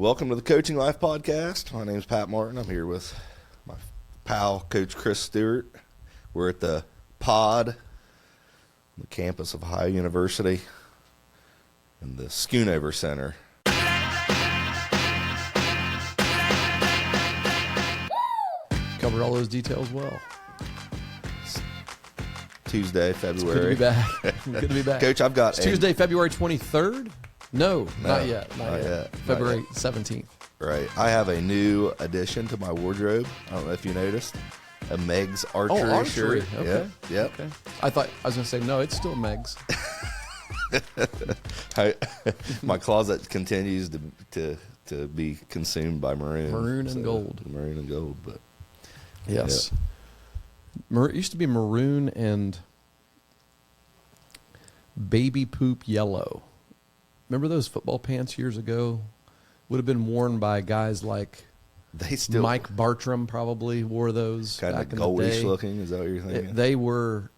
Welcome to the Coaching Life Podcast. My name is Pat Martin. I'm here with my pal, Coach Chris Stewart. We're at the pod on the campus of Ohio University in the Schoonover Center. Covered all those details well. Tuesday, February. Good to be back. Good to be back. Coach, I've got Tuesday, February 23rd? No, not yet. February 17th. Right. I have a new addition to my wardrobe. I don't know if you noticed. A Meg's archery shirt. Okay. Yep. Okay. I was going to say, no, it's still Meg's. My closet continues to be consumed by maroon. Maroon and gold. Maroon and gold, but yes. Yeah. It used to be maroon and baby poop yellow. Remember those football pants years ago? Would have been worn by guys like Mike Bartram probably wore those. Kind of goldish looking, is that what you're thinking? They were,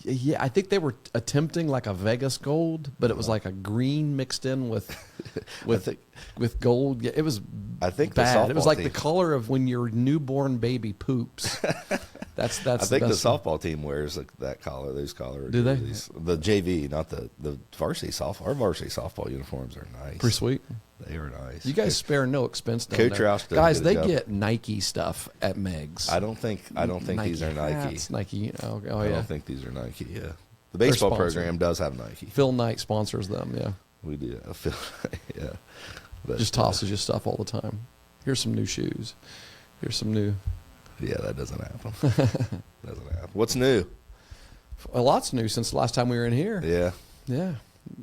yeah, I think they were attempting like a Vegas gold, but it was like a green mixed in with gold. Yeah, it was bad. It was like the color of when your newborn baby poops. That's. I think the softball team wears that collar. Those collars. Do they? The JV, not the varsity softball. Our varsity softball uniforms are nice. Pretty sweet. They are nice. You guys spare no expense down Coach there. Roush does guys, they job. Get Nike stuff at Meg's. I don't think these are Nike. Nike. Oh yeah. I don't think these are Nike. Yeah. The baseball program does have Nike. Phil Knight sponsors them. Yeah. We do. Yeah. But, just tosses you stuff all the time. Here's some new shoes. Here's some new. Yeah, that doesn't happen. What's new? A lot's new since the last time we were in here. Yeah. Yeah.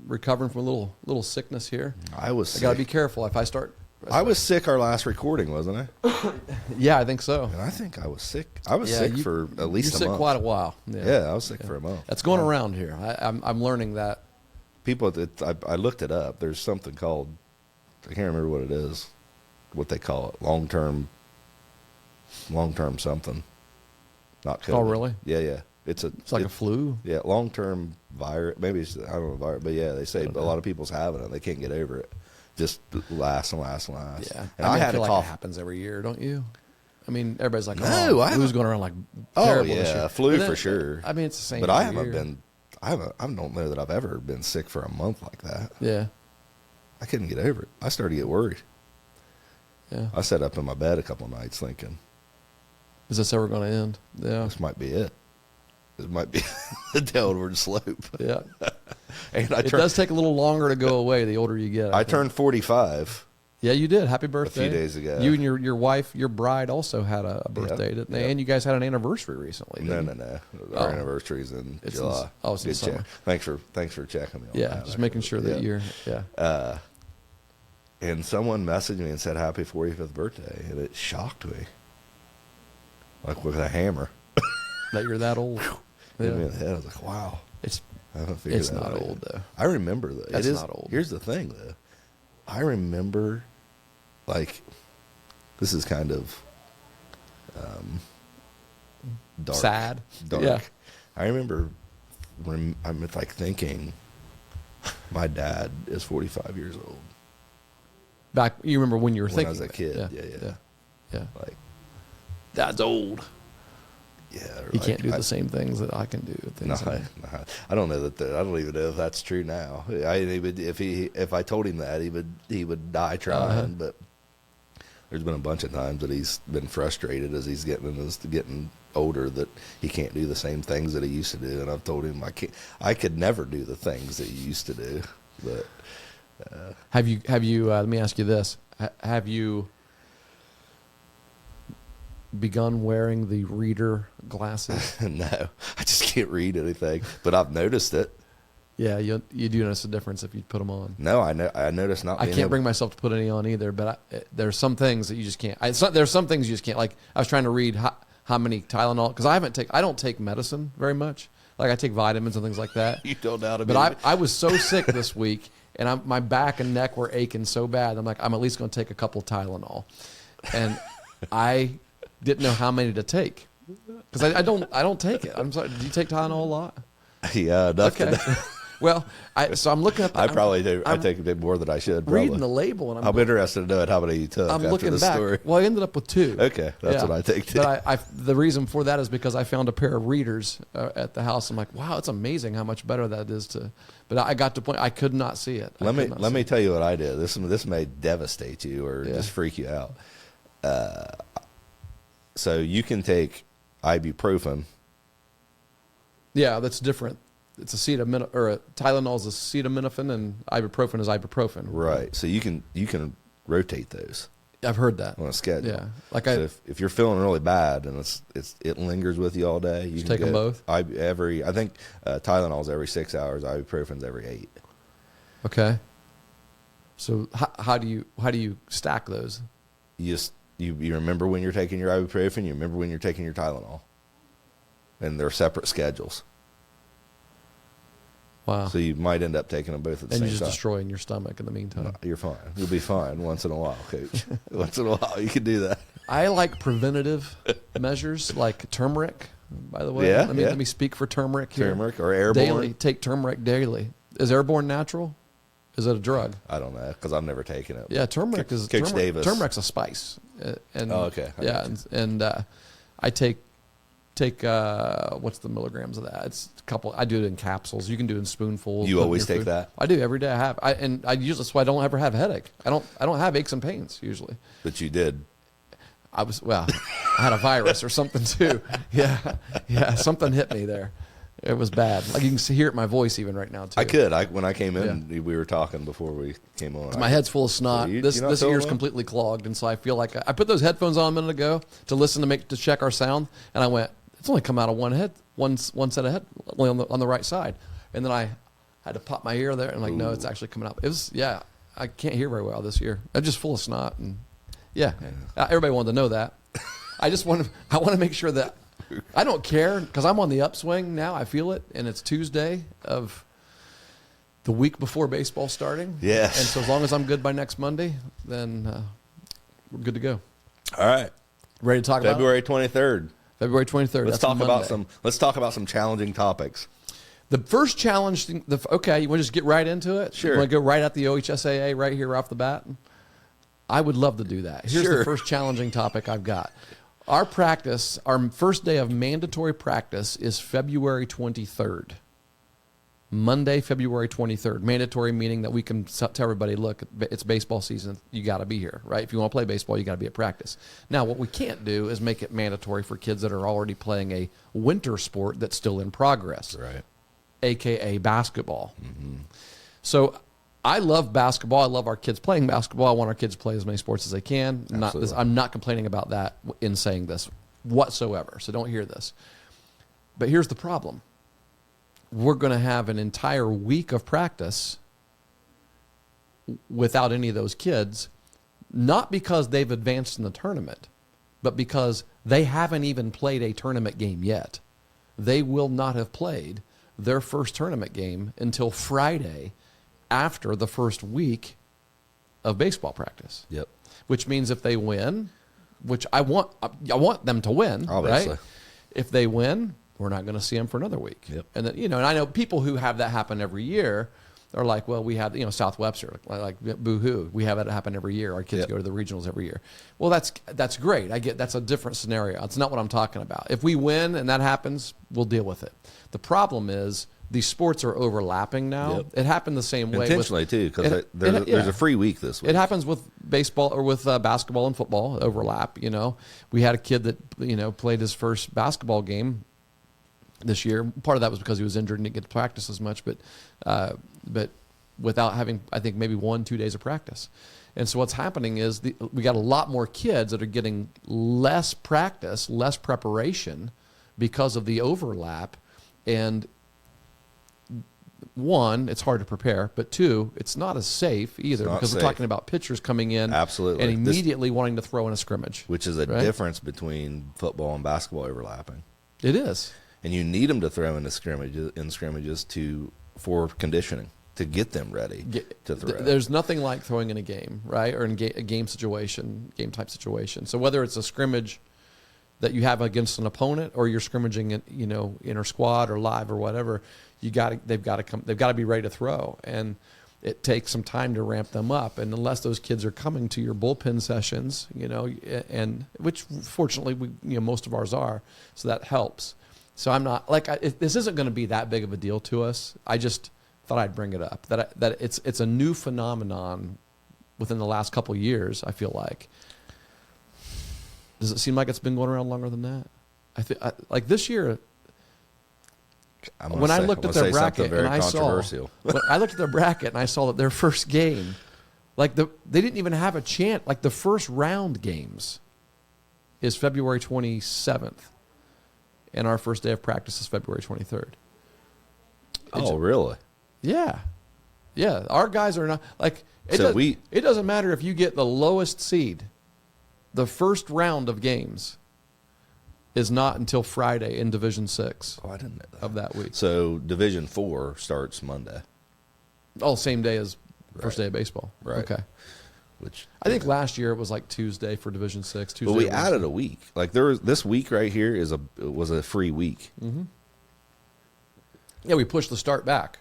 Recovering from a little sickness here. I got to be careful if I start. I was sick our last recording, wasn't I? Yeah, I think so. And I think I was sick. I was sick for at least a month. You're sick quite a while. Yeah, I was sick for a month. That's going around here. I'm learning that. People, I looked it up. There's something called, I can't remember what it is, what they call it, long-term something. Not COVID. Oh, really? Yeah. It's like a flu? Yeah, long-term virus. Maybe it's, I don't know, virus, but yeah, they say a lot of people's having it. They can't get over it. Just lasts and lasts and lasts. Yeah. And I had feel a like cough. It happens every year, don't you? I mean, everybody's like, who's going around like terrible this year. Flu for sure. I mean, it's the same. But I don't know that I've ever been sick for a month like that. Yeah. I couldn't get over it. I started to get worried. Yeah. I sat up in my bed a couple of nights thinking, is this ever going to end? Yeah. This might be it. This might be the downward slope. Yeah. And it does take a little longer to go away the older you get. I turned 45. Yeah, you did. Happy birthday. A few days ago. You and your wife, your bride, also had a birthday, didn't they? And you guys had an anniversary recently. No. Our anniversary's in July. It's in summer. Thanks for checking me on that. Yeah, just making sure that you're, and someone messaged me and said, happy 45th birthday, and it shocked me. Like with a hammer. That you're that old. Hit me in the head. I was like, wow. It's not old, though. I remember that. It's not old. Here's the thing, though. I remember, like, this is kind of dark. Sad. Dark. Yeah. I remember I'm like thinking, my dad is 45 years old. You remember when you were thinking? When I was a kid. Yeah. Like, Dad's old. Yeah, he can't do the same things that I can do. I don't know that. I don't even know if that's true now. If I told him that, he would die trying. But there's been a bunch of times that he's been frustrated as he's getting older that he can't do the same things that he used to do. And I've told him I could never do the things that he used to do. But have you? Let me ask you this: have you begun wearing the reader glasses? No, I just can't read anything, but I've noticed it. Yeah, you do notice a difference if you put them on. No, I noticed not. I can't bring myself to put any on either, but there's some things that you just can't. There's some things you just can't. Like I was trying to read how many Tylenol, because I don't take medicine very much. Like I take vitamins and things like that. You don't know how to. But I was so sick this week, and my back and neck were aching so bad. I'm like, I'm at least going to take a couple of Tylenol, and I didn't know how many to take because I don't take it. I'm sorry. Do you take Tylenol a lot? Yeah, enough. Okay. Well, so I'm looking at. I probably do. I take a bit more than I should. Probably. Reading the label, and I'm interested to know how many you took. I'm after looking the back. story. Well, I ended up with 2. Okay, that's what I think too. But the reason for that is because I found a pair of readers at the house. I'm like, wow, it's amazing how much better that is to. But I got to the point I could not see it. Let me tell you what I did. This may devastate you or just freak you out. So you can take ibuprofen. Yeah, that's different. It's acetaminophen, or Tylenol is acetaminophen, and ibuprofen is ibuprofen. Right. So you can rotate those. I've heard that On a schedule. Yeah, like so if you're feeling really bad and it lingers with you all day, you can take them both. I think Tylenol's every 6 hours. Ibuprofen's every 8. Okay. So how do you stack those? You remember when you're taking your ibuprofen. You remember when you're taking your Tylenol, and they're separate schedules. Wow. So you might end up taking them both at the same time. And you're just destroying your stomach in the meantime. No, you're fine. You'll be fine once in a while, Coach. Once in a while, you can do that. I like preventative measures like turmeric, by the way. Yeah, Let me speak for turmeric here. Turmeric or airborne? Daily. Take turmeric daily. Is airborne natural? Is it a drug? I don't know because I've never taken it. Yeah, turmeric is Coach Davis. Turmeric's a spice. And okay. I take what's the milligrams of that? It's a couple. I do it in capsules. You can do it in spoonfuls. You always take that? I do every day. I usually, so I don't ever have a headache. I don't have aches and pains usually. But you did. I had a virus or something too. Yeah, something hit me there. It was bad. Like you can hear it in my voice even right now too. I could. When I came in, we were talking before we came on. My head's full of snot. So this ear's completely clogged, and so I feel like I put those headphones on a minute ago to listen to check our sound, and I went, it's only come out of one set of head, only on the right side, and then I had to pop my ear there, and no, it's actually coming out. It was I can't hear very well this year. I'm just full of snot, and everybody wanted to know that. I want to make sure that. I don't care because I'm on the upswing now. I feel it, and it's Tuesday of the week before baseball starting. Yes. And so as long as I'm good by next Monday, then we're good to go. All right. Ready to talk February 23rd. February 23rd. Let's talk about some challenging topics. The first challenge thing. Okay, you want to just get right into it? Sure. You want to go right at the OHSAA right here off the bat? I would love to do that. Here's the first challenging topic I've got. Our first day of mandatory practice is February 23rd. Monday, February 23rd. Mandatory meaning that we can tell everybody, look, it's baseball season. You got to be here, right? If you want to play baseball, you got to be at practice. Now, what we can't do is make it mandatory for kids that are already playing a winter sport that's still in progress, right? AKA basketball. Mm-hmm. So I love basketball. I love our kids playing basketball. I want our kids to play as many sports as they can. I'm not complaining about that in saying this whatsoever, so don't hear this. But here's the problem. We're going to have an entire week of practice without any of those kids, not because they've advanced in the tournament, but because they haven't even played a tournament game yet. They will not have played their first tournament game until Friday after the first week of baseball practice. Yep. Which means if they win, which I want them to win, obviously. Right? If they win, we're not going to see them for another week. Yep. And then, and I know people who have that happen every year are like, well, we had, South Webster, like boo-hoo. We have that happen every year. Our kids go to the regionals every year. Well, that's great. I get that's a different scenario. It's not what I'm talking about. If we win and that happens, we'll deal with it. The problem is these sports are overlapping now. Yep. It happened the same way. Intentionally, too, because there's a free week this week. It happens with baseball or with basketball and football overlap. We had a kid that, played his first basketball game this year. Part of that was because he was injured and didn't get to practice as much, but without having, I think, maybe 1-2 days of practice. And so what's happening is we got a lot more kids that are getting less practice, less preparation because of the overlap. And one, it's hard to prepare, but two, it's not as safe either because we're talking about pitchers coming in absolutely and immediately wanting to throw in a scrimmage. Which is a difference between football and basketball overlapping. It is. And you need them to throw in scrimmages for conditioning, to get them ready to throw. There's nothing like throwing in a game, right? Or in a game type situation. So whether it's a scrimmage that you have against an opponent or you're scrimmaging it, inter squad or live or whatever, they've got to be ready to throw, and it takes some time to ramp them up. And unless those kids are coming to your bullpen sessions, and which fortunately most of ours are, so that helps. So I'm not this isn't going to be that big of a deal to us. I just thought I'd bring it up that it's a new phenomenon within the last couple of years. I feel like. Does it seem like it's been going around longer than that? Like this year. When I looked at their bracket and I saw that their first game, they didn't even have a chance. Like the first round games is February 27th, and our first day of practice is February 23rd. Really? Yeah. Our guys are not it doesn't matter if you get the lowest seed. The first round of games is not until Friday in Division 6. Oh, I didn't know that. Of that week. So Division 4 starts Monday. Oh, same day as first day of baseball. Right. Okay. Which I think last year it was like Tuesday for Division 6. Tuesday. But we added a week. Like this week right here was a free week. Mm-hmm. Yeah, we pushed the start back.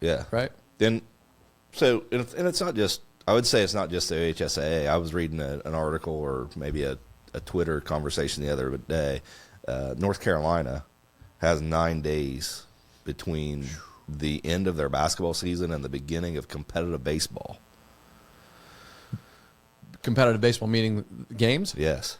Yeah. Right. And it's not just. I would say it's not just the HSAA. I was reading an article or maybe a Twitter conversation the other day. North Carolina has 9 days between the end of their basketball season and the beginning of competitive baseball. Competitive baseball meaning games? Yes.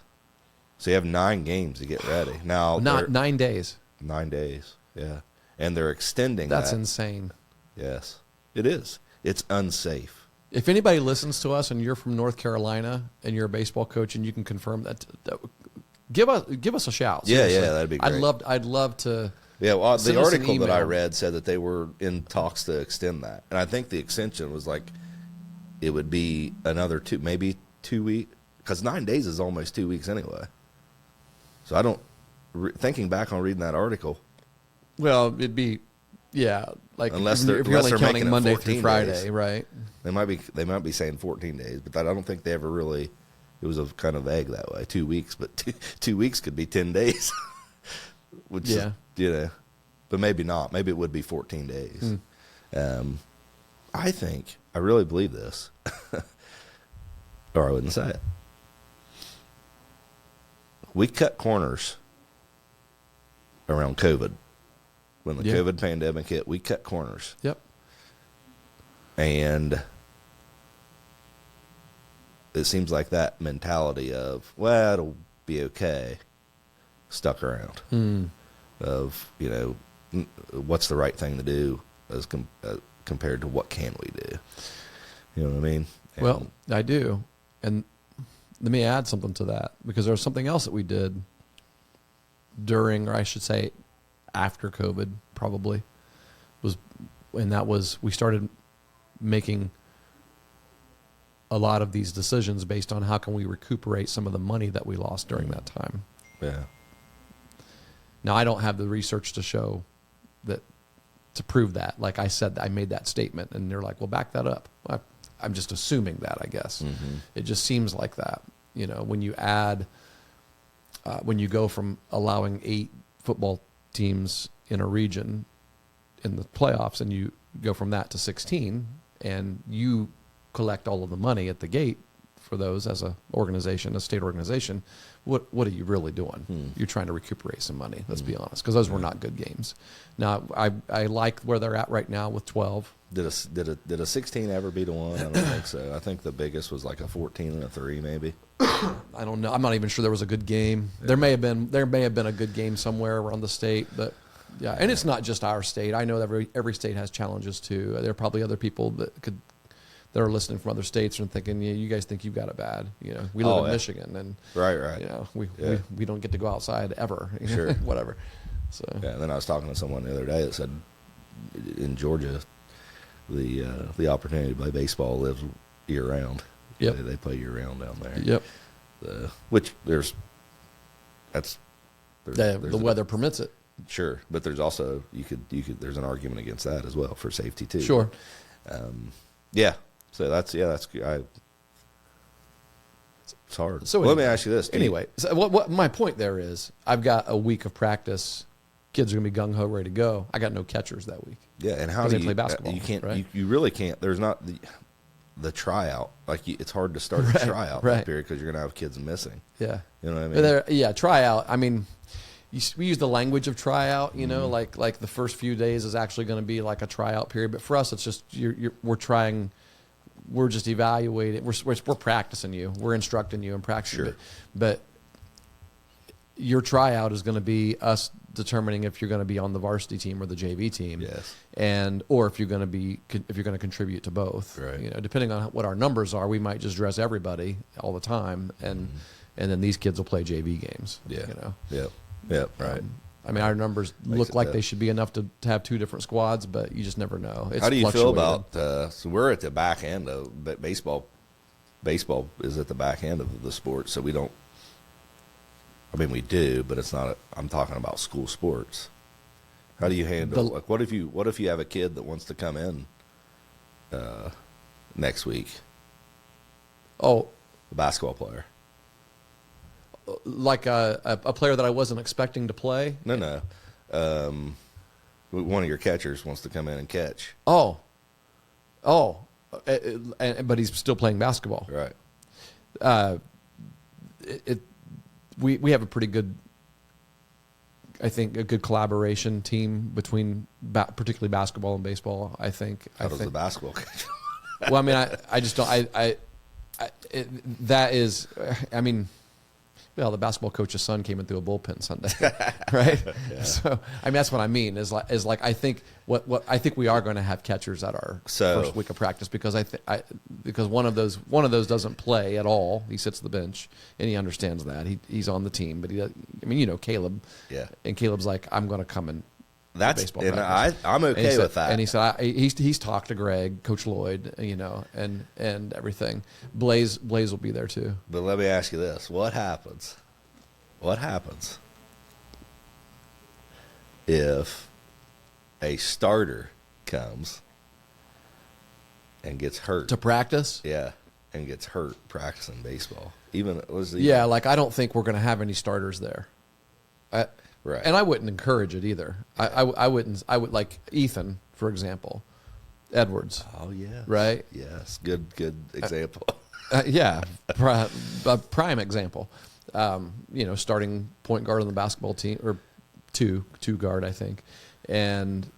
So you have 9 games to get ready. Now, not 9 days. 9 days, yeah. And they're extending That's that. insane. Yes, it is. It's unsafe. If anybody listens to us and you're from North Carolina and you're a baseball coach and you can confirm that, give us a shout. Seriously. Yeah, that'd be great. I'd love to. Yeah, well, the article that I read said that they were in talks to extend that, and I think the extension was like it would be another 2 weeks, because 9 days is almost 2 weeks anyway. So I don't. Thinking back on reading that article. Well, it'd be. Yeah, like if you're only counting Monday through Friday, days. Right? They might be saying 14 days, but I don't think they ever really. It was a kind of vague that way. 2 weeks, but 2 weeks could be 10 days. Which is, but maybe not. Maybe it would be 14 days. I really believe this, or I wouldn't say it. We cut corners around COVID. When the COVID pandemic hit, we cut corners. Yep. And it seems like that mentality of, well, it'll be okay, stuck around. Of, what's the right thing to do as compared to what can we do? You know what I mean? Well, I do. And let me add something to that, because there was something else that we did during, or I should say, after COVID, probably, we started making a lot of these decisions based on how can we recuperate some of the money that we lost during that time. Yeah. Now, I don't have the research to show that, to prove that. Like I said, I made that statement, and they're like, well, back that up. I'm just assuming that, I guess. Mm-hmm. It just seems like that. When you add, when you go from allowing 8 football teams in a region in the playoffs, and you go from that to 16, and you collect all of the money at the gate for those as a state organization, what are you really doing? You're trying to recuperate some money, let's be honest, because those were not good games. Now, I like where they're at right now with 12. Did a 16 ever beat a 1? I don't think so. I think the biggest was like a 14 and a 3, maybe. I don't know. I'm not even sure there was a good game. Yeah. There may have been a good game somewhere around the state, but yeah. And it's not just our state. I know that every state has challenges too. There are probably other people that are listening from other states and thinking, yeah, you guys think you've got it bad. We live in Michigan, and right. We don't get to go outside ever. Sure. Whatever. So yeah. And then I was talking to someone the other day that said in Georgia, the opportunity to play baseball lives year round. Yep. They play year round down there. Yep. Which the weather permits it. Sure, but there's also you could there's an argument against that as well for safety too. Sure. Yeah. So that's it's hard. So let me ask you this. Anyway, so what my point there is, I've got a week of practice kids are going to be gung ho ready to go. I got no catchers that week. Yeah, and how 'Cause do they you play basketball, You can't. right? You really can't. There's not the tryout. Like it's hard to start a tryout that period because you're going to have kids missing. Yeah, you know what I mean. Tryout. I mean, we use the language of tryout. You know, like the first few days is actually going to be like a tryout period. But for us, it's just we're trying. We're just evaluating. We're practicing you. We're instructing you and practicing. Sure. But your tryout is going to be us determining if you're going to be on the varsity team or the JV team. Yes. Or if you're going to contribute to both. Right. You know, depending on what our numbers are, we might just dress everybody all the time, and then these kids will play JV games. Yeah. You know. Yep. Right. I mean, our numbers look like tough. they should be enough to have two different squads, but you just never know. It's How do you feel about? fluctuated. So we're at the back end of baseball. Baseball is at the back end of the sport, so we don't. I mean, we do, but it's not. I'm talking about school sports. How do you handle? Like, what if you have a kid that wants to come in next week? Oh, A basketball player. like a player that I wasn't expecting to play? No. One of your catchers wants to come in and catch. Oh, but he's still playing basketball. Right. We have a pretty good, I think, a good collaboration team between particularly basketball and baseball. I think. How does the basketball catch? Well, I mean, I just don't. That is, I mean. Well, the basketball coach's son came in through a bullpen Sunday, right? Yeah. So, I mean, that's what I mean. Is like I think what I think we are going to have catchers at our first week of practice because because one of those doesn't play at all. He sits the bench and he understands that he's on the team, but I mean, you know, Caleb. Yeah. And Caleb's like, I'm going to come in. That's and I'm okay with that. And he said he's talked to Greg, Coach Lloyd, you know, and everything. Blaze will be there too. But let me ask you this: What happens? What happens if a starter comes and gets hurt To practice? Yeah, and gets hurt practicing baseball. Yeah, like I don't think we're going to have any starters there. Right. And I wouldn't encourage it either. I wouldn't. I would like Ethan, for example, Edwards. Oh yeah. Right. Yes. Good example. Yeah, a prime example. You know, starting point guard on the basketball team, or two guard, I think, and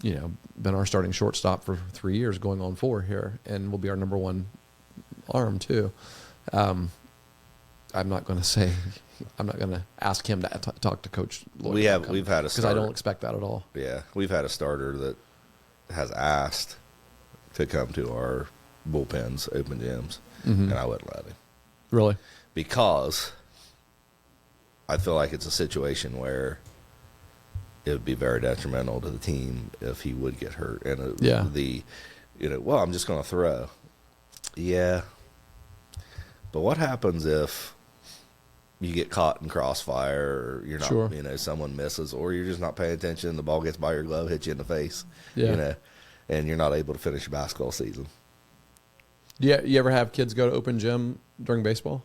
you know, been our starting shortstop for 3 years, going on 4 here, and will be our number one arm too. I'm not going to ask him to talk to Coach Lloyd. We've had a starter, because I don't expect that at all. Yeah, we've had a starter that has asked to come to our bullpens, open gyms, and I wouldn't let him. Really? Because I feel like it's a situation where it would be very detrimental to the team if he would get hurt. And I'm just going to throw. Yeah. But what happens if you get caught in crossfire, or you're not, Sure. you know, someone misses, or you're just not paying attention, the ball gets by your glove, hits you in the face, Yeah. you know, and you're not able to finish your basketball season. Yeah. You ever have kids go to open gym during baseball?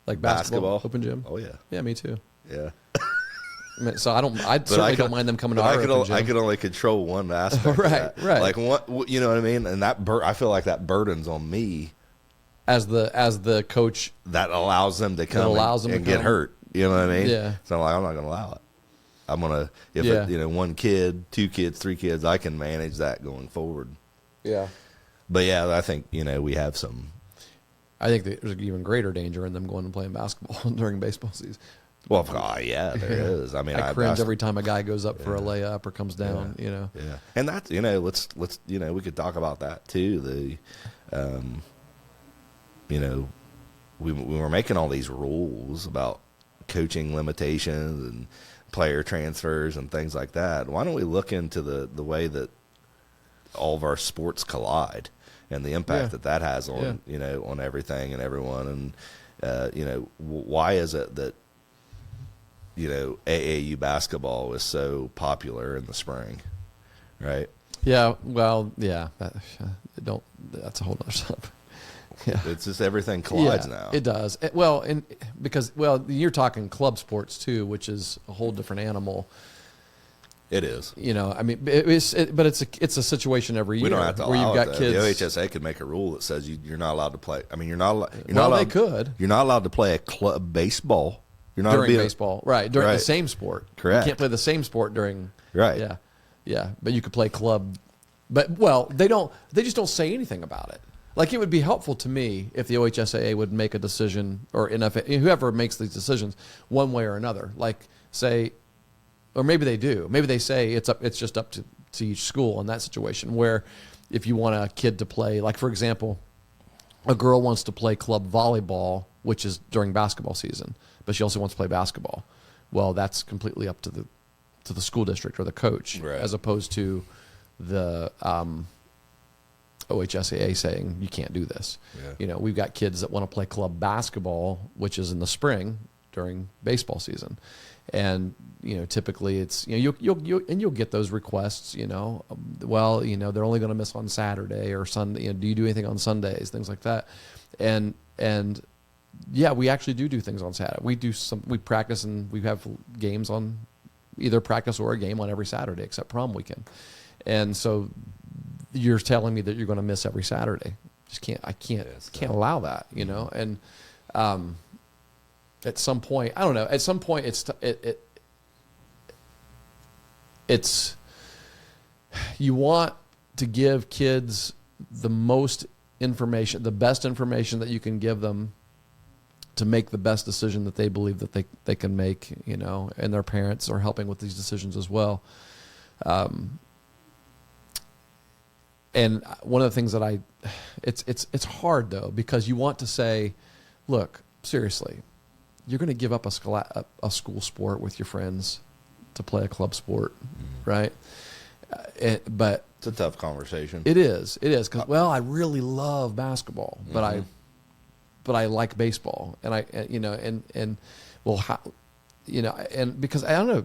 Like basketball open gym? Oh yeah. Yeah, me too. Yeah. I mean, so I certainly don't mind them coming to our open gym. I could only control one aspect. Right, of that. right. Like what, you know what I mean? And that I feel like that burden's on me. As the coach, that allows them to come and get hurt. You know what I mean? Yeah. So I'm not going to allow it. I'm going to, one kid, 2 kids, 3 kids, I can manage that going forward. Yeah. But yeah, I think, we have some. I think there's even greater danger in them going and playing basketball during baseball season. Well, yeah, there is. I mean, I cringe every time a guy goes up for a layup or comes down, you know. Yeah. And that's, let's we could talk about that too. We were making all these rules about coaching limitations and player transfers and things like that. Why don't we look into the way that all of our sports collide and the impact that has on, on everything and everyone. And, why is it that, AAU basketball is so popular in the spring, right? Yeah, well, yeah, that's a whole other stuff. Yeah. It's just everything collides now. It does. Because you're talking club sports too, which is a whole different animal. It is. I mean, but it's a situation every year We don't have to where allow you've got kids. The OHSA could make a rule that says you're not allowed to play. I mean, you're not allowed. They could. You're not allowed to play a club baseball. You're not during baseball, right? During the same sport. Correct. You can't play the same sport during. Right. Yeah. But you could play club. But they don't. They just don't say anything about it. Like, it would be helpful to me if the OHSAA would make a decision, or NFA, whoever makes these decisions, one way or another. Like, say, or maybe they do. Maybe they say it's just up to each school in that situation, where if you want a kid to play, like, for example, a girl wants to play club volleyball, which is during basketball season, but she also wants to play basketball. Well, that's completely up to the school district or the coach, right, as opposed to the OHSAA saying you can't do this. Yeah. We've got kids that want to play club basketball, which is in the spring during baseball season, and typically it's you'll get those requests. Well, they're only going to miss on Saturday or Sunday. Do you do anything on Sundays? Things like that, and yeah, we actually do things on Saturday. We practice, and we have games on either practice or a game on every Saturday except prom weekend, and so. You're telling me that you're going to miss every Saturday. I can't allow that, and at some point, I don't know, at some point it's you want to give kids the most information, the best information that you can give them to make the best decision that they believe that they can make, and their parents are helping with these decisions as well. And one of the things that it's hard though, because you want to say, look, seriously, you're going to give up a school sport with your friends to play a club sport, right? But it's a tough conversation. It is because I really love basketball, but I like baseball, and how. And because I don't know,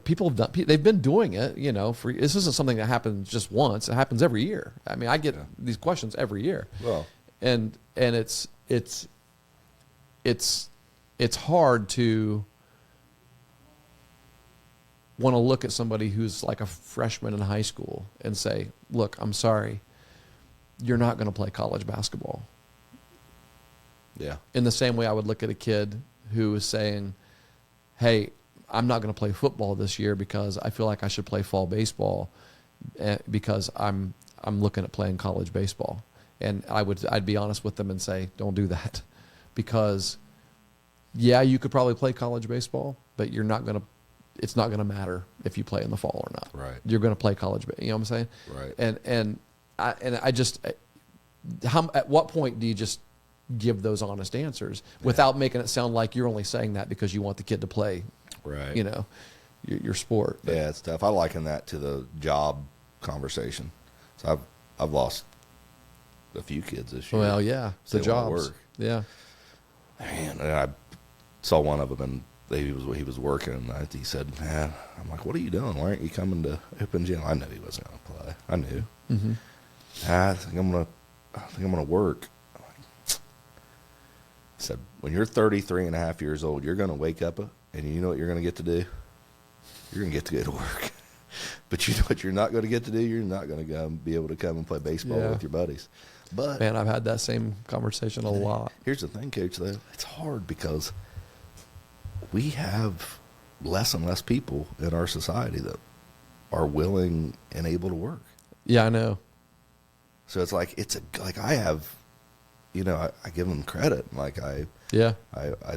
they've been doing it, this isn't something that happens just once. It happens every year. I mean, I get these questions every year. Well, and it's hard to want to look at somebody who's like a freshman in high school and say, look, I'm sorry, you're not going to play college basketball. Yeah. In the same way I would look at a kid who is saying, hey, I'm not going to play football this year because I feel like I should play fall baseball because I'm looking at playing college baseball. And I'd be honest with them and say, don't do that, because you could probably play college baseball, but it's not going to matter if you play in the fall or not. Right. You're going to play college, you know what I'm saying? Right. At what point do you just give those honest answers without making it sound like you're only saying that because you want the kid to play, right, your sport? But it's tough. I liken that to the job conversation. So I've lost a few kids this year. Well, yeah, the jobs. Yeah, man. And I saw one of them, and he was working, and he said, "Man," I'm like, "What are you doing? Why aren't you coming to open gym?" I knew he wasn't going to play. I knew. Mm-hmm. I think I'm gonna work. I said, when you're 33 and a half years old, you're going to wake up and you know what you're going to get to do? You're going to get to go to work. But you know what you're not going to get to do? You're not going to be able to come and play baseball with your buddies. But man, I've had that same conversation a lot. Here's the thing, Coach, though. It's hard because we have less and less people in our society that are willing and able to work. Yeah, I know. So it's like I have, I give them credit. Like I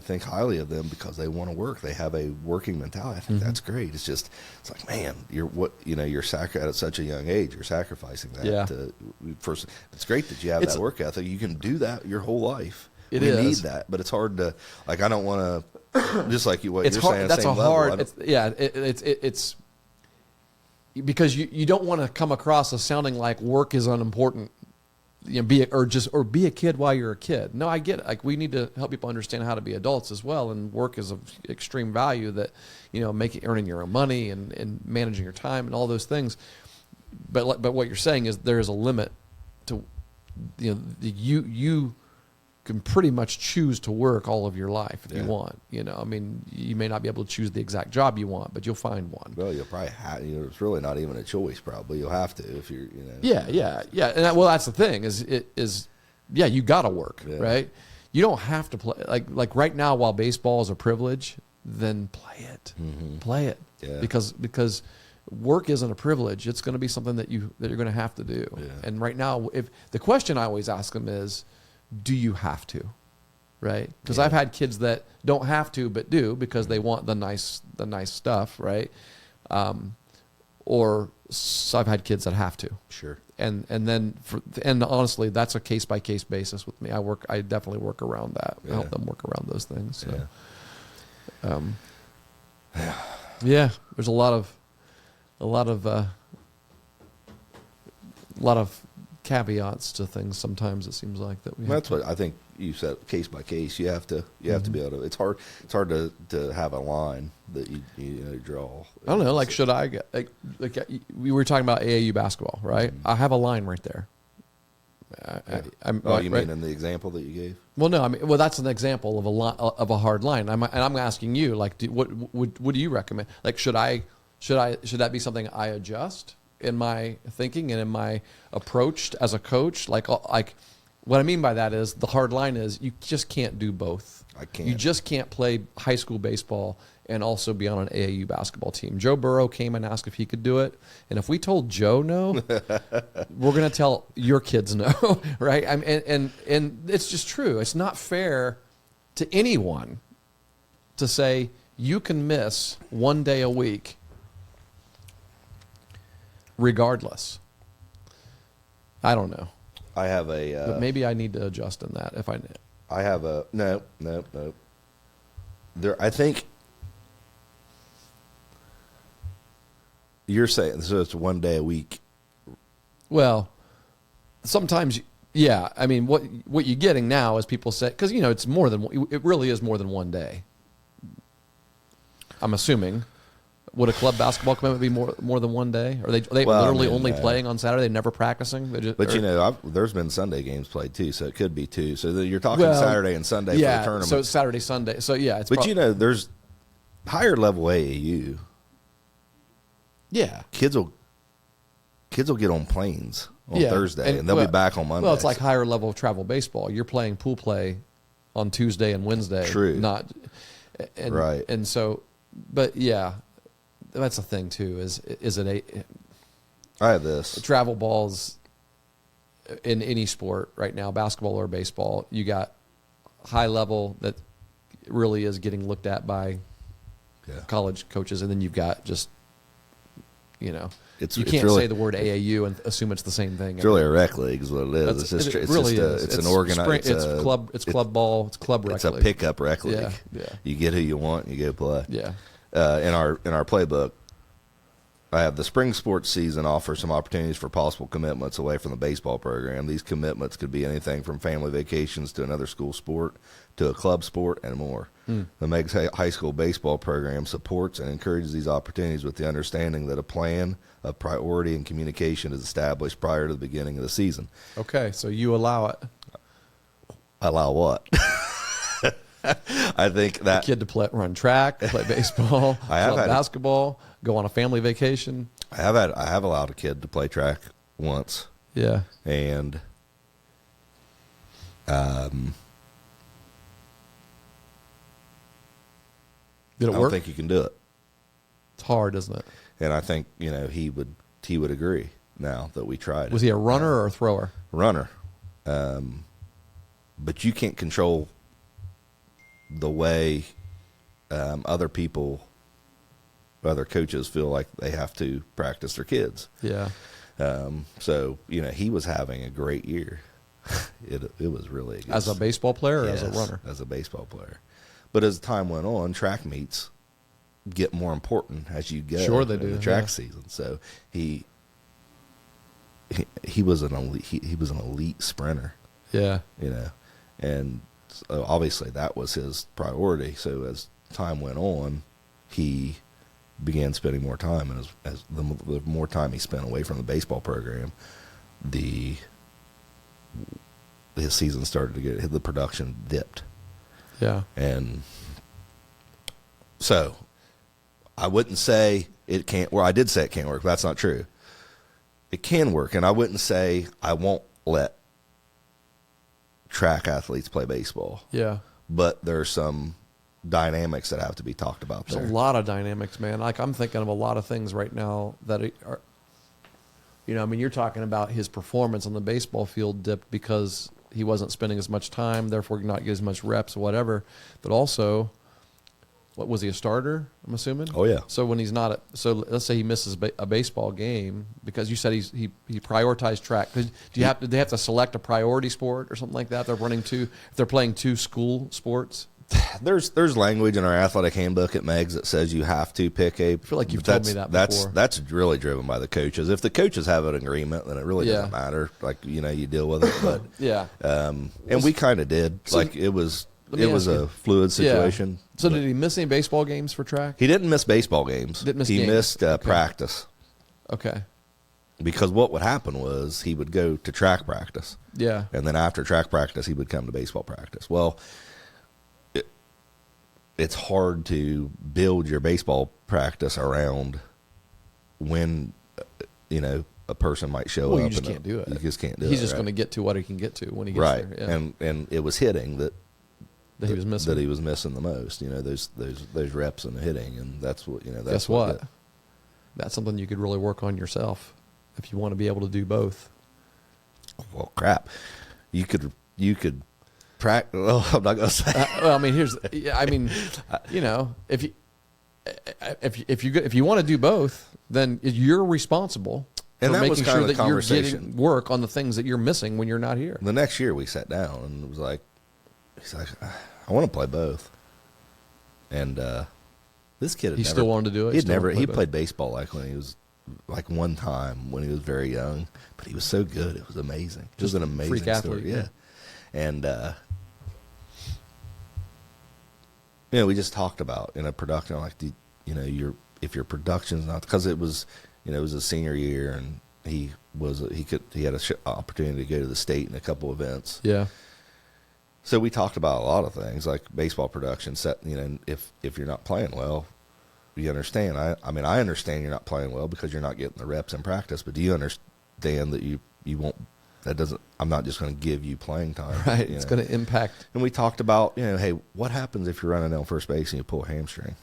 think highly of them because they want to work. They have a working mentality. I think that's great. It's like, man, you're at such a young age. You're sacrificing that. Yeah. First, it's great that you have that work ethic. You can do that your whole life. We is. need that, but it's hard to I don't want to just like what it's you're hard, saying. That's same a hard. level. It's because you don't want to come across as sounding like work is unimportant. Be a kid while you're a kid. No, I get it. Like, we need to help people understand how to be adults as well, and work is of extreme value. That earning your own money and managing your time and all those things. But what you're saying is there is a limit to you can pretty much choose to work all of your life if you Yeah. want. You know, I mean, you may not be able to choose the exact job you want, but you'll find one. Well, you'll probably have. It's really not even a choice. Probably you'll have to if you're. Yeah. And well, that's the thing is you got to work, Yeah. right? You don't have to play like right now. While baseball is a privilege, then play it, play it, Yeah. because work isn't a privilege. It's going to be something that you're going to have to do. Yeah. And right now, if the question I always ask them is, do you have to? Right? Because Yeah. I've had kids that don't have to but do because they want the nice stuff, right? Or I've had kids that have to. Sure. And then and honestly, that's a case by case basis with me. I definitely work around that. Yeah. Help them work around those things. So. Yeah. Yeah, there's a lot of caveats to things. Sometimes it seems like that we. That's what I think you said. Case by case, you have to be able to. It's hard to have a line that you draw. I don't know. Like, should I get like we were talking about AAU basketball, right? I have a line right there. You mean in the example that you gave? Well, no, I mean, that's an example of a hard line. I'm asking you, like, what do you recommend? Like, should that be something I adjust in my thinking and in my approach as a coach? Like what I mean by that is the hard line is you just can't do both. I can't. You just can't play high school baseball and also be on an AAU basketball team. Joe Burrow came and asked if he could do it, and if we told Joe no, we're going to tell your kids no, right? And it's just true. It's not fair to anyone to say you can miss one day a week regardless. I don't know. I have But maybe I need to adjust in that if I have a no. There, I think you're saying so. It's one day a week. Well, sometimes, yeah. I mean, what you're getting now is people say, because it's more than it really is more than one day. I'm assuming. Would a club basketball commitment be more than one day? Are they literally only playing on Saturday, never practicing? There's been Sunday games played too, so it could be two. So you're talking Saturday and Sunday for the tournament. So it's Saturday, Sunday. So yeah, it's. But there's higher level AAU. Yeah, kids will get on planes on Thursday and they'll be back on Monday. Well, it's like higher level travel baseball. You're playing pool play on Tuesday and Wednesday. True. Right. And so, but yeah. That's the thing too. Is it I have this travel balls in any sport right now, basketball or baseball? You got high level that really is getting looked at by college coaches, and then you've got just you can't say the word AAU and assume it's the same thing. It's really a rec league, is what it is. It's an organized. It's club ball. It's club rec. It's a pickup rec league. Yeah. You get who you want, you go play. Yeah. In our playbook, I have the spring sports season offers some opportunities for possible commitments away from the baseball program. These commitments could be anything from family vacations to another school sport to a club sport and more. The Meg's high school baseball program supports and encourages these opportunities with the understanding that a plan of priority and communication is established prior to the beginning of the season. Okay, so you allow it. Allow what? I think that a kid to run track, play baseball, play basketball, go on a family vacation. I have allowed a kid to play track once. Yeah, and did it work? I don't think you can do it. It's hard, isn't it? And I think he would agree now that we tried it. Was he a runner or a thrower? Runner, but you can't control the way other coaches feel like they have to practice their kids. Yeah. So he was having a great year. It was really good. As a baseball player or yes, as a runner? As a baseball player. But as time went on, track meets get more important as you go. Sure they do. In the track season. So he was an elite sprinter. Yeah. And so obviously that was his priority. So as time went on, he began spending more time, and as the more time he spent away from the baseball program, the his season started to get, the production dipped. Yeah. And so I wouldn't say it can't, well, I did say it can't work, but that's not true. It can work, and I wouldn't say I won't let track athletes play baseball. Yeah. But there's some dynamics that have to be talked about there. There's a lot of dynamics, man. Like, I'm thinking of a lot of things right now that are, you know, I mean, you're talking about his performance on the baseball field dipped because he wasn't spending as much time, therefore not getting as much reps or whatever. But also, what was he, a starter, I'm assuming? Oh, yeah. So when he's not, so let's say he misses a baseball game because you said he prioritized track. Do they have to select a priority sport or something like that? If they're playing two school sports? There's language in our athletic handbook at Megs that says you have to pick a. I feel like you've told me that before. That's really driven by the coaches. If the coaches have an agreement, then it really doesn't matter. Like, you know, you deal with it. But yeah, and we kind of did. So, like, it was a fluid situation. Yeah. So did he miss any baseball games for track? He didn't miss baseball games. He missed practice. Okay. Because what would happen was he would go to track practice. Yeah. And then after track practice, he would come to baseball practice. Well, it's hard to build your baseball practice around when, you know, a person might show up. You just can't do it. You just can't do it. He's just going to get to what he can get to when he gets there. Yeah. And it was hitting that he was missing. That he was missing the most. You know, those reps in the hitting, and that's what, you know. That's Guess what? That's something you could really work on yourself if you want to be able to do both. Well, crap. You could practice. Well, I'm not going to say. Well, I mean, you know, if you want to do both, then you're responsible and for that making was kind sure of the that you're conversation. getting work on the things that you're missing when you're not here. The next year we sat down and it was like, he's like, I want to play both. And this kid had still wanted to do it. He played baseball like when he was one time when he was very young, but he was so good. It was amazing. It was an amazing freak athlete, story. Yeah. And you know, we just talked about in a production, like, you know, if your production's not, because it was, you know, it was his senior year and he had an opportunity to go to the state in a couple events. Yeah. So we talked about a lot of things like baseball production. You know, if you're not playing well, you understand. I mean, I understand you're not playing well because you're not getting the reps in practice. But do you understand that you won't? That doesn't. I'm not just going to give you playing time. Right. It's going to impact. And we talked about, you know, hey, what happens if you're running down first base and you pull a hamstring?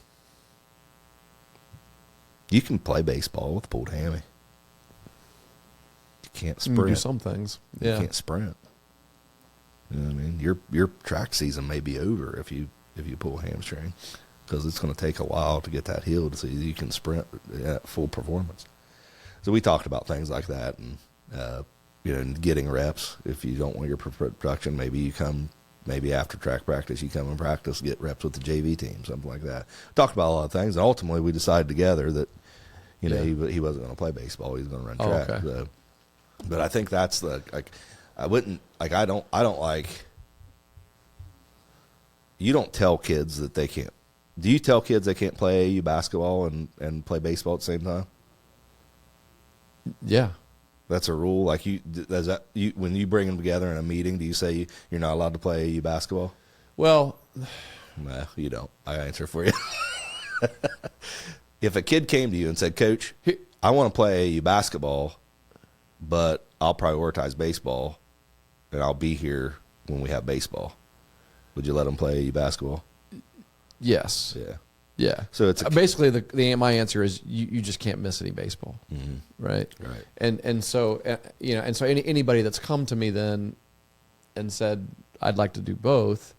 You can play baseball with a pulled hammy. You can't sprint. You can do some things. Yeah. You can't sprint. You know what I mean? Your track season may be over if you pull a hamstring because it's going to take a while to get that healed so you can sprint at full performance. So we talked about things like that and, you know, getting reps. If you don't want your production, maybe after track practice, you come and practice, get reps with the JV team, something like that. Talked about a lot of things, and ultimately we decided together that, you know, he wasn't going to play baseball. He was going to run track. Okay. So, but I think that's I don't like, you don't tell kids that they can't. Do you tell kids they can't play AAU basketball and play baseball at the same time? Yeah. That's a rule. Like when you bring them together in a meeting, do you say you're not allowed to play AAU basketball? Well, no, you don't. I answer for you. If a kid came to you and said, Coach, I want to play AAU basketball, but I'll prioritize baseball, and I'll be here when we have baseball, would you let them play AAU basketball? Yes. Yeah. Yeah. So it's basically my answer is you just can't miss any baseball, right? Right. And so you know, and so anybody that's come to me then and said I'd like to do both,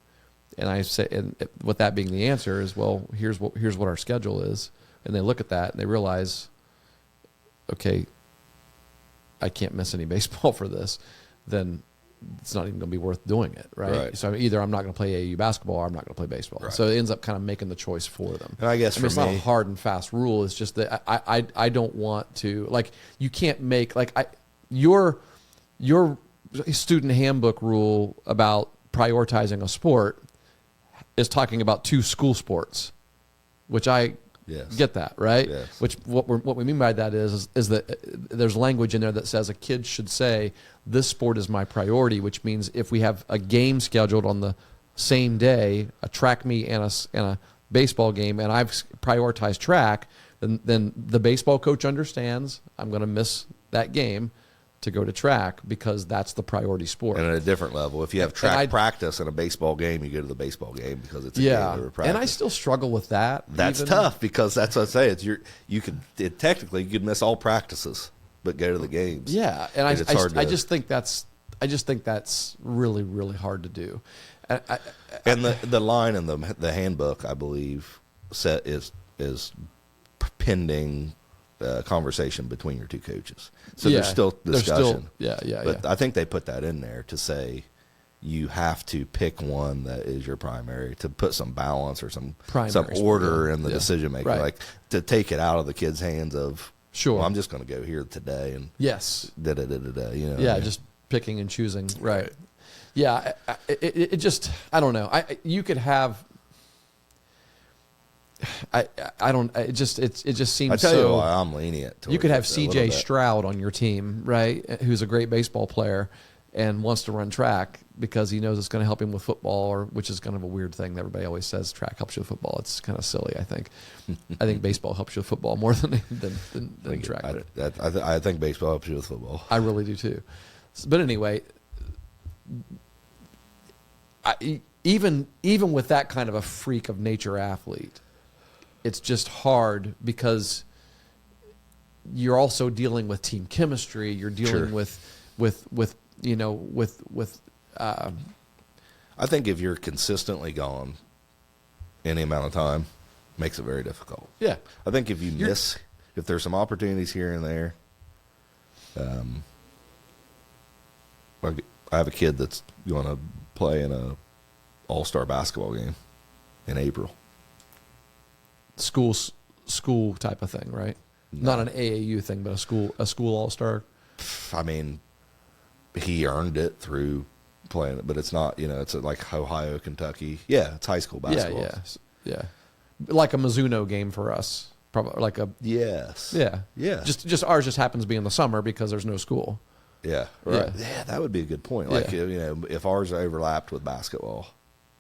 and I say, and with that being the answer is, well, here's what our schedule is, and they look at that and they realize, okay, I can't miss any baseball for this, then it's not even going to be worth doing it, right? So either I'm not going to play AAU basketball or I'm not going to play baseball. Right. So it ends up kind of making the choice for them. And I guess it's not a hard and fast rule. It's just that I don't want to, like, you can't make, like, your student handbook rule about prioritizing a sport is talking about two school sports, which I Yes. Get that, right? Yes. Which what we mean by that is that there's language in there that says a kid should say, this sport is my priority, which means if we have a game scheduled on the same day, a track meet and a baseball game, and I've prioritized track, then the baseball coach understands I'm going to miss that game to go to track because that's the priority sport. And at a different level, if you have track practice in a baseball game, you go to the baseball game because it's a game over practice. And I still struggle with that. That's tough because that's what I say. Technically you could miss all practices, but go to the games. Yeah, and I just think that's really, really hard to do. And the line in the handbook, I believe, is pending conversation between your two coaches. So there's still discussion. But I think they put that in there to say you have to pick one that is your primary, to put some balance or some order in the decision making, like to take it out of the kids' hands of, well, I'm just going to go here today and just picking and choosing, right? Yeah, it just, I don't know. You could have. It just seems. I tell you why I'm lenient. You could have C.J. Stroud on your team, right? Who's a great baseball player and wants to run track because he knows it's going to help him with football, which is kind of a weird thing that everybody always says track helps you with football. It's kind of silly, I think. I think baseball helps you with football more than track. I think baseball helps you with football. I really do too. But anyway, even with that kind of a freak of nature athlete, it's just hard because you're also dealing with team chemistry. You're dealing with I think if you're consistently gone any amount of time, makes it very difficult. Yeah. I think if if there's some opportunities here and there, I have a kid that's going to play in a all-star basketball game in April. School type of thing, right? No. Not an AAU thing, but a school all-star. I mean, he earned it through playing it, but it's not, it's like Ohio, Kentucky. Yeah, it's high school basketball. Yeah. Like a Mizuno game for us. Probably like a... Yes. Yeah. Yeah. Just ours just happens to be in the summer because there's no school. Yeah. Right. Yeah, that would be a good point. Like, if ours overlapped with basketball,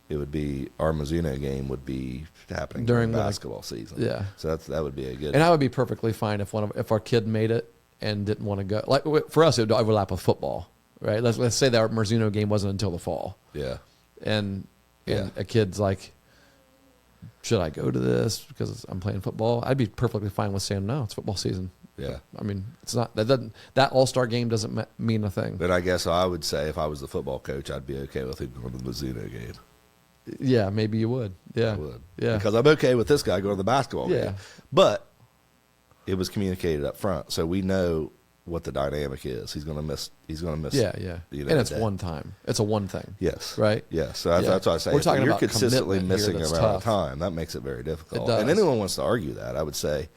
it would be, our Mizuno game would be happening during basketball season. Yeah. So that would be a good... And I would be perfectly fine if our kid made it and didn't want to go. Like, for us, it would overlap with football, right? Let's say that our Mizuno game wasn't until the fall. Yeah. And a kid's like, should I go to this because I'm playing football? I'd be perfectly fine with saying, no, it's football season. Yeah. I mean, it's not, that all-star game doesn't mean a thing. But I guess I would say if I was the football coach, I'd be okay with him going to the Mizuno game. Yeah, maybe you would. Yeah. I would. Yeah. Because I'm okay with this guy going to the basketball game. But it was communicated up front, so we know what the dynamic is. He's going to miss. Yeah. And it's one time. It's a one thing. Yes. Right. Yes. So that's what I say. We're talking you're about consistently missing here, amount of time. That makes it very difficult. It does. And anyone wants to argue that, I would say,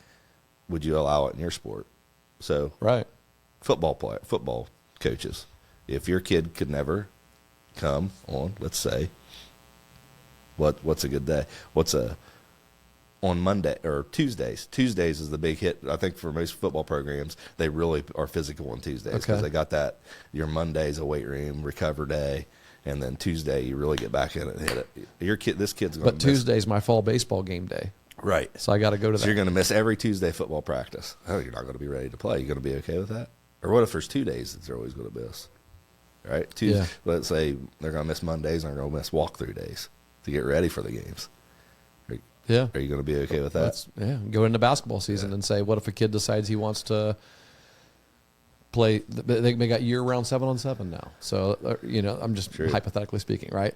would you allow it in your sport? So football coaches, if your kid could never come on, let's say, what's a good day? On Monday or Tuesdays? Tuesdays is the big hit. I think for most football programs, they really are physical on Tuesdays because they got that. Your Monday's a weight room recover day, and then Tuesday you really get back in it and hit it. This kid's going. But Tuesday's my fall baseball game day. Right. So I got to go to that. So you're going to miss every Tuesday football practice. Oh, you're not going to be ready to play. You're going to be okay with that? Or what if there's 2 days that they're always going to miss? Right? Let's say they're going to miss Mondays and they're going to miss walkthrough days to get ready for the games. Are you going to be okay with that? Go into basketball season and say, what if a kid decides he wants to play? They got year-round 7-on-7 now. So I'm just hypothetically speaking, right?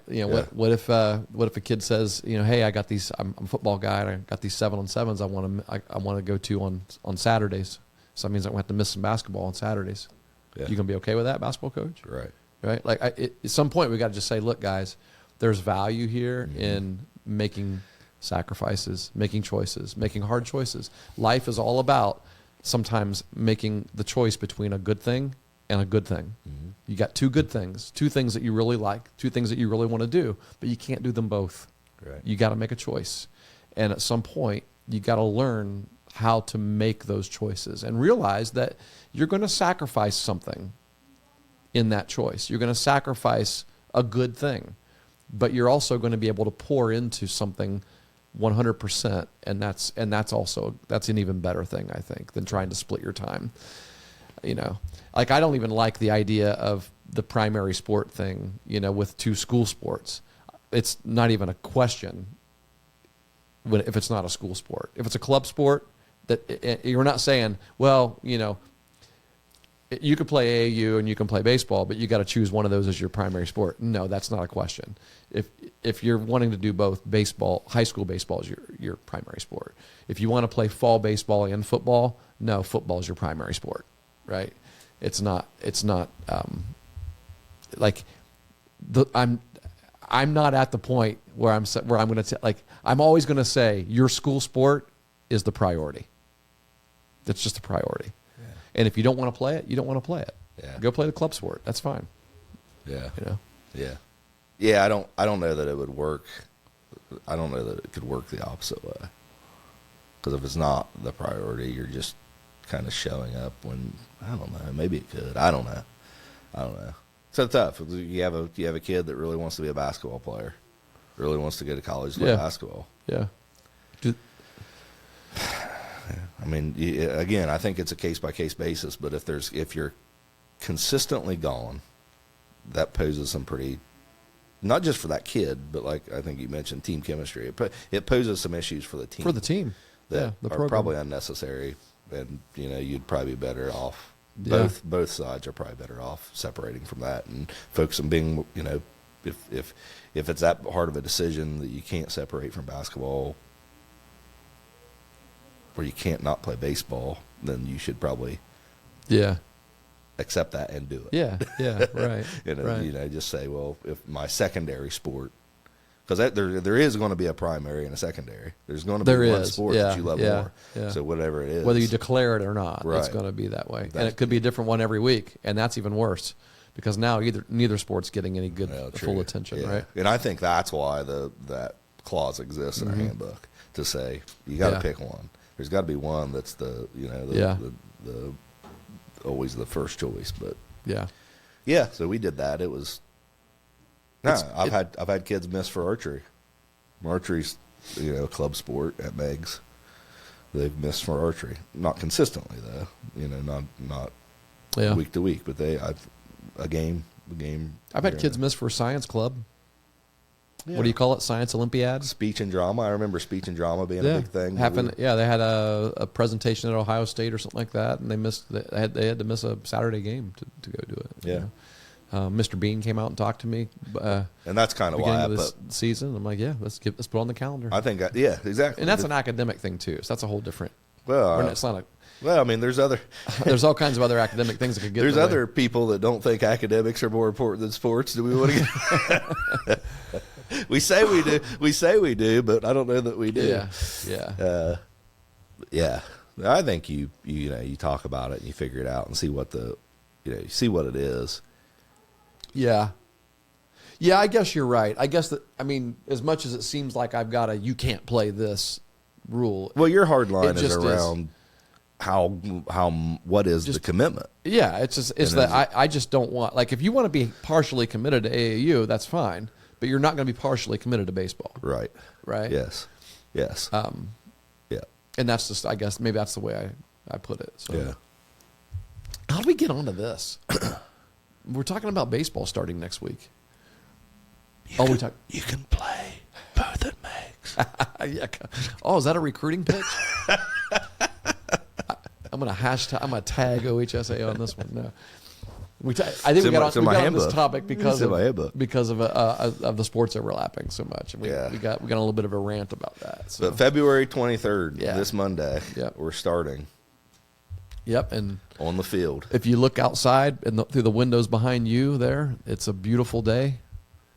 What if a kid says, hey, I got these. I'm a football guy. And I got these 7-on-7s. I want to go to on Saturdays. So that means I'm going to have to miss some basketball on Saturdays. Yeah. You going to be okay with that, basketball coach? Right. Like at some point we got to just say, look, guys, there's value here in making sacrifices, making choices, making hard choices. Life is all about sometimes making the choice between a good thing and a good thing. Mm-hmm. You got two good things, two things that you really like, two things that you really want to do, but you can't do them both. Right. You got to make a choice. And at some point, you got to learn how to make those choices and realize that you're going to sacrifice something in that choice. You're going to sacrifice a good thing, but you're also going to be able to pour into something 100%, and that's an even better thing, I think, than trying to split your time. You know, like I don't even like the idea of the primary sport thing, you know, with 2 school sports. It's not even a question if it's not a school sport. If it's a club sport, that you're not saying, well, you know, you could play AAU and you can play baseball, but you got to choose one of those as your primary sport. No, that's not a question. If you're wanting to do both, baseball, high school baseball is your primary sport. If you want to play fall baseball and football, no, football is your primary sport, right? It's not like I'm not at the point where I'm going to like I'm always going to say your school sport is the priority. That's just a priority. Yeah. And if you don't want to play it, you don't want to play it. Yeah. Go play the club sport. That's fine. Yeah. You know. Yeah. Yeah. I don't know that it would work. I don't know that it could work the opposite way. Because if it's not the priority, you're just kind of showing up when I don't know. Maybe it could. I don't know. So tough. You have a kid that really wants to be a basketball player, really wants to go to college to play basketball. Yeah. I mean, again, I think it's a case by case basis. But if you're consistently gone, that poses some pretty, not just for that kid, but like I think you mentioned team chemistry. It poses some issues for the team. For the team, that the are program. Probably unnecessary, and you know you'd probably be better off. Both sides are probably better off separating from that and focusing. Being, you know, if it's that hard of a decision that you can't separate from basketball, or you can't not play baseball, then you should probably accept that and do it. Yeah, right. Right. You know, just say, well, if my secondary sport, because there is going to be a primary and a secondary. There's going to be one sport that you love more. Yeah. So whatever it is, whether you declare it or not, right. It's going to be that way. And it could be a different one every week, and that's even worse because now neither sport's getting any good full attention, right? And I think that's why that clause exists in our handbook to say you got to pick one. There's got to be one that's the always the first choice. But yeah. So we did that. It was. I've had kids miss for archery. Archery's, you know, a club sport at Meg's. They've missed for archery, not consistently though. You know, not week to week, but a game. I've had kids miss for science club. Yeah. What do you call it? Science Olympiad? Speech and drama. I remember speech and drama being a big thing. They had a presentation at Ohio State or something like that, and they missed. They had to miss a Saturday game to go do it. Yeah. You know? Mr. Bean came out and talked to me. And that's kind of why I put season. I'm like, let's put on the calendar. I think, exactly. And that's an academic thing too. So that's a whole different. Well, it's not a. Well, I mean, there's all kinds of other academic things that could get. There's other people that don't think academics are more important than sports. Do we want to get? We say we do. We say we do, but I don't know that we do. Yeah. I think you talk about it and you figure it out and see what you see what it is. Yeah, I guess you're right. I guess as much as it seems like I've got you can't play this rule. Well, your hard line is around what is the commitment? Yeah, it's that I just don't want, like, if you want to be partially committed to AAU, that's fine, but you're not going to be partially committed to baseball. Right. Yes. Yeah. And that's just, I guess, maybe that's the way I put it. So. Yeah. How do we get onto this? We're talking about baseball starting next week. You can play both at Meg's. Oh, is that a recruiting pitch? I'm gonna tag OHSA on this one. No, I think we got on this topic because of the sports overlapping so much. And we got a little bit of a rant about that. So. But February 23rd, this Monday, we're starting. Yep, and on the field. If you look outside through the windows behind you there, it's a beautiful day.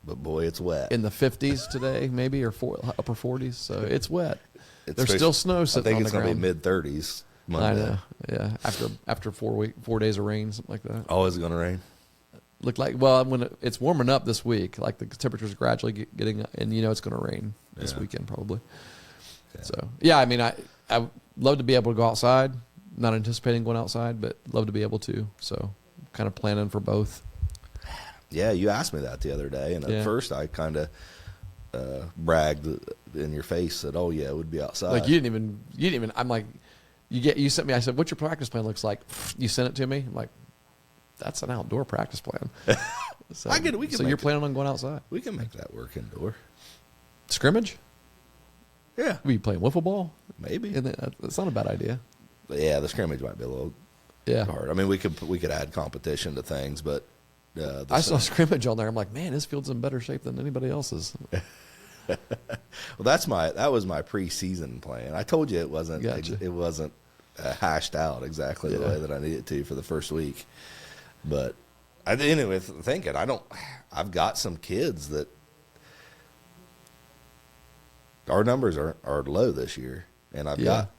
But boy, it's wet. In the 50s today, maybe, or upper 40s, so it's wet. There's still snow sitting on the ground. I think it's going to be mid-30s Monday. I know, yeah. After 4 days of rain, something like that. Oh, is it going to rain? Look like, well, when it's warming up this week, like the temperature's gradually getting, and it's going to rain this weekend probably. Yeah. So yeah, I mean, I love to be able to go outside. Not anticipating going outside, but love to be able to. So kind of planning for both. Yeah, you asked me that the other day, and at first I kind of bragged in your face that, oh yeah, it would be outside. Like you didn't even. I'm like, you sent me. I said, what's your practice plan looks like? You sent it to me. I'm like, that's an outdoor practice plan. So, so you're planning on going outside? We can make that work indoor. Scrimmage? Yeah. Were you playing wiffle ball? Maybe. That's not a bad idea. Yeah, the scrimmage might be a little hard. I mean, we could add competition to things, but I saw scrimmage on there. I'm like, man, this field's in better shape than anybody else's. Well, that was my preseason plan. I told you it wasn't hashed out exactly the way that I needed to for the first week. But anyway, thinking I've got some kids that our numbers are low this year, and I've got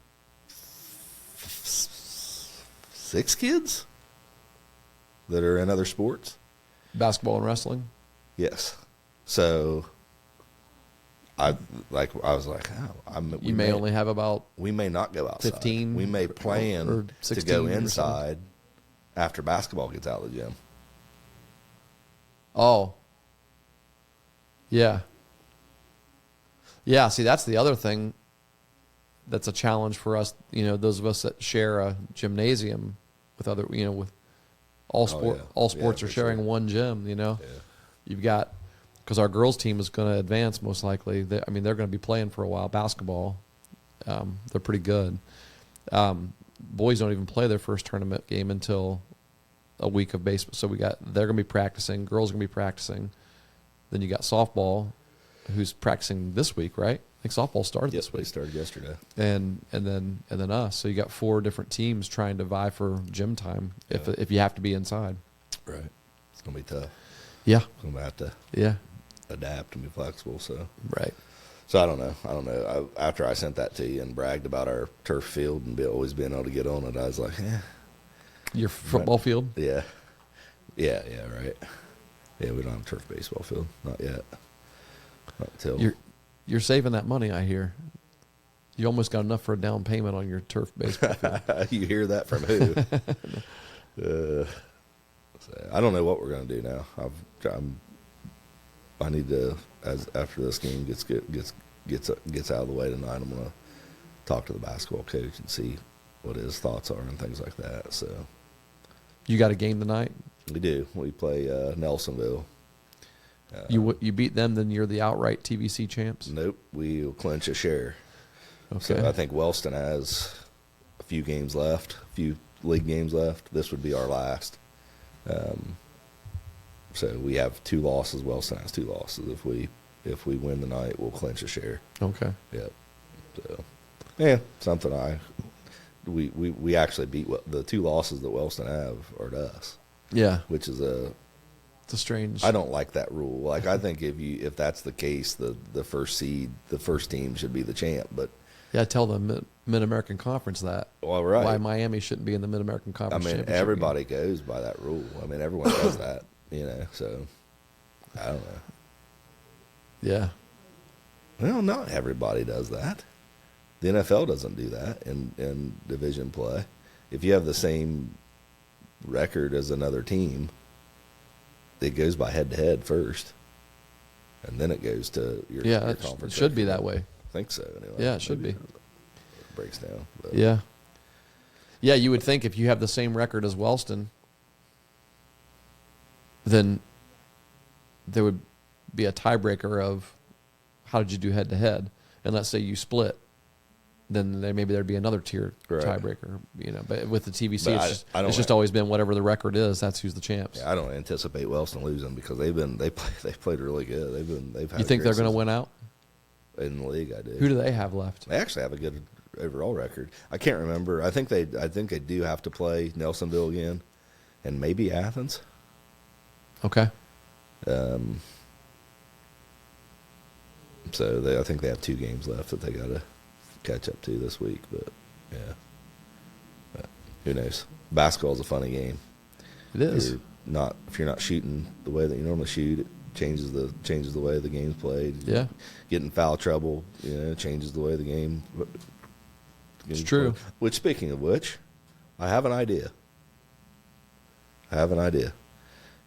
6 kids that are in other sports. Basketball and wrestling? Yes. So I was like, we may only have about we may not go outside. 15. We may plan or 16 to go inside after basketball gets out of the gym. Oh. Yeah. Yeah, see, that's the other thing that's a challenge for us, those of us that share a gymnasium with other, with all sports are sharing one gym, You've got, because our girls team is going to advance most likely. They're going to be playing for a while, basketball. They're pretty good. Boys don't even play their first tournament game until a week of baseball. So they're going to be practicing. Girls are going to be practicing. Then you got softball, who's practicing this week, right? I think softball started this week. They started yesterday. And then us. So you got 4 different teams trying to vie for gym time if you have to be inside. Right. It's gonna be tough. Yeah. I'm gonna have to adapt and be flexible. So right. So I don't know. After I sent that to you and bragged about our turf field and always being able to get on it, I was like, Your football field? Yeah. Yeah. Right. Yeah, we don't have a turf baseball field. Not yet. Not until. You're saving that money, I hear. You almost got enough for a down payment on your turf baseball field. You hear that from who? I don't know what we're going to do now. I need to, after this game gets out of the way tonight, I'm going to talk to the basketball coach and see what his thoughts are and things like that. So, you got a game tonight? We do. We play Nelsonville. You beat them, then you're the outright TVC champs? Nope. We'll clinch a share. Okay. So I think Wellston has a few games left, a few league games left. This would be our last. So we have 2 losses. Wellston has 2 losses. If we win tonight, we'll clinch a share. Okay. Yep. So, something we actually beat the 2 losses that Wellston have are to us. Yeah. Which is it's a strange. I don't like that rule. Like, I think if that's the case, the first seed, the first team should be the champ. But yeah, tell the Mid-American Conference that. Well, right. Why Miami shouldn't be in the Mid-American Conference. I mean, everybody goes by that rule. I mean, everyone does that. So I don't know. Yeah. Well, not everybody does that. The NFL doesn't do that in division play. If you have the same record as another team, it goes by head-to-head first, and then it goes to your conference. It should be that way. I think so, anyway. Yeah, it should be. It breaks down. But. Yeah. Yeah, you would think if you have the same record as Wellston, then there would be a tiebreaker of how did you do head-to-head, and let's say you split. Then maybe there'd be another tier tiebreaker, But with the TVC, it's just always been whatever the record is. That's who's the champs. Yeah, I don't anticipate Wellston losing because they played really good. They've had. You think they're going to win out in the league? I do. Who do they have left? They actually have a good overall record. I can't remember. I think they do have to play Nelsonville again, and maybe Athens. Okay. So I think they have 2 games left that they got to catch up to this week, but who knows? Basketball's a funny game. It is. If you're not shooting the way that you normally shoot, changes the way the game's played. Yeah. Getting foul trouble, changes the way the game. It's true. Played. Which, speaking of which, I have an idea.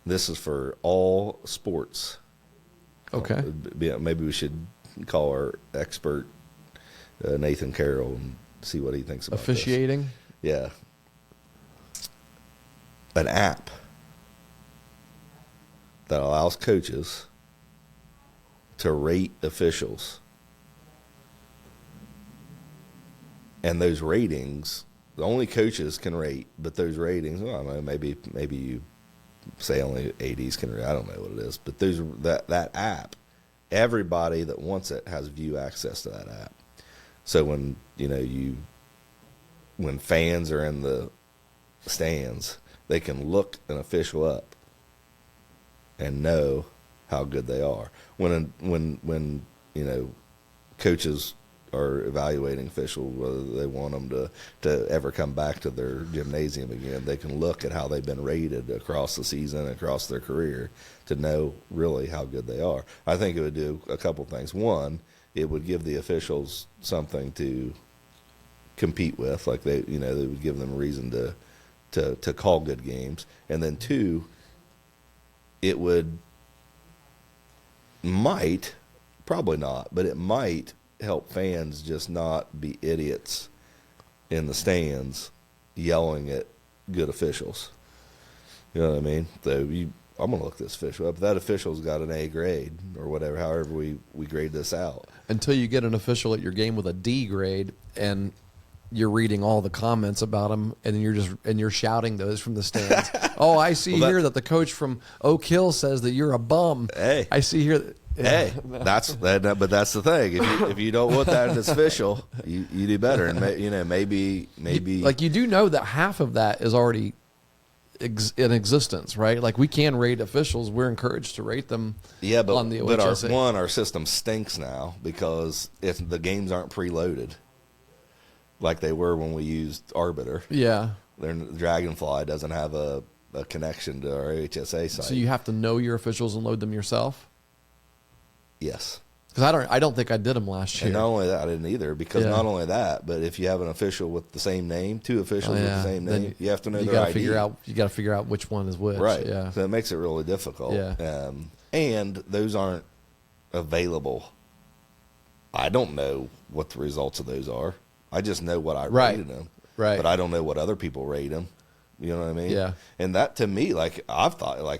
This is for all sports. Okay. Maybe we should call our expert Nathan Carroll and see what he thinks about officiating. This. Yeah. An app that allows coaches to rate officials. And those ratings, the only coaches can rate, but those ratings, well, I don't know, maybe you say only ADs can rate. I don't know what it is. But that app, everybody that wants it has view access to that app. So when when fans are in the stands, they can look an official up and know how good they are. When coaches are evaluating officials, whether they want them to ever come back to their gymnasium again, they can look at how they've been rated across the season, across their career, to know really how good they are. I think it would do a couple things. One, it would give the officials something to compete with, like they would give them a reason to call good games. And then two, it probably not, but it might help fans just not be idiots in the stands yelling at good officials. You know what I mean? So I'm going to look this official up. That official's got an A grade or whatever, however we grade this out. Until you get an official at your game with a D grade and you're reading all the comments about him, and you're shouting those from the stands. Oh, I see here that the coach from Oak Hill says that you're a bum. Hey, I see here. Hey, but that's the thing. If you don't want that as official, you do better. And maybe like you do know that half of that is already in existence, right? Like we can rate officials. We're encouraged to rate them. Yeah, but on the OHSA. Our system stinks now because the games aren't preloaded like they were when we used Arbiter. Yeah, Dragonfly doesn't have a connection to our HSA site. So you have to know your officials and load them yourself. Yes. Because I don't think I did them last year. And not only that, I didn't either. Because not only that, but if you have an official with the same name, two officials with the same name, you have to know their ID. You got to figure out which one is which. Right. Yeah. So it makes it really difficult. Yeah. And those aren't available. I don't know what the results of those are. I just know what I rated them. Right. But I don't know what other people rate them. You know what I mean? Yeah. And that, to me, I've thought,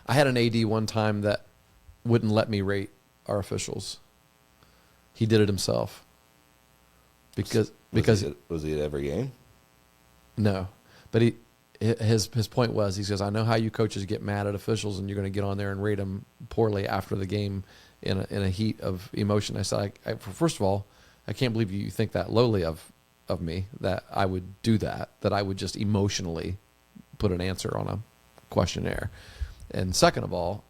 I had an AD one time that wouldn't let me rate our officials. He did it himself. Because was he at every game? No, but his point was, he says, I know how you coaches get mad at officials, and you're going to get on there and rate them poorly after the game in a heat of emotion. I said, first of all, I can't believe you think that lowly of me, that I would do that I would just emotionally put an answer on a questionnaire. And second of all,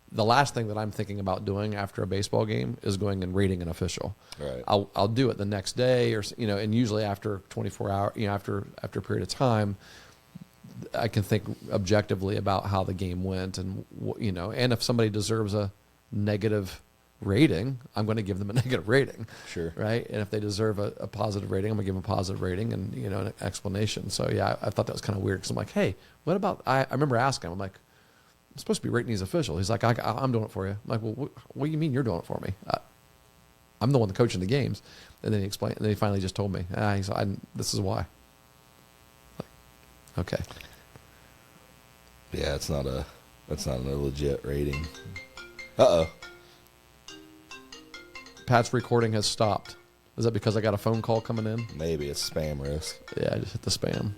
the last thing that I'm thinking about doing after a baseball game is going and rating an official. Right. I'll do it the next day, or and usually after 24 hours, after a period of time, I can think objectively about how the game went, and and if somebody deserves a negative rating, I'm going to give them a negative rating. Sure. Right. And if they deserve a positive rating, I'm going to give them a positive rating and an explanation. So yeah, I thought that was kind of weird because I'm like, hey, what about? I remember asking him, I'm like, I'm supposed to be rating these officials. He's like, I'm doing it for you. I'm like, well, what do you mean you're doing it for me? I'm the one coaching the games. And then he explained. And then he finally just told me, this is why. Like, okay. Yeah, that's not a legit rating. Uh-oh. Pat's recording has stopped. Is that because I got a phone call coming in? Maybe it's spam risk. Yeah, I just hit the spam.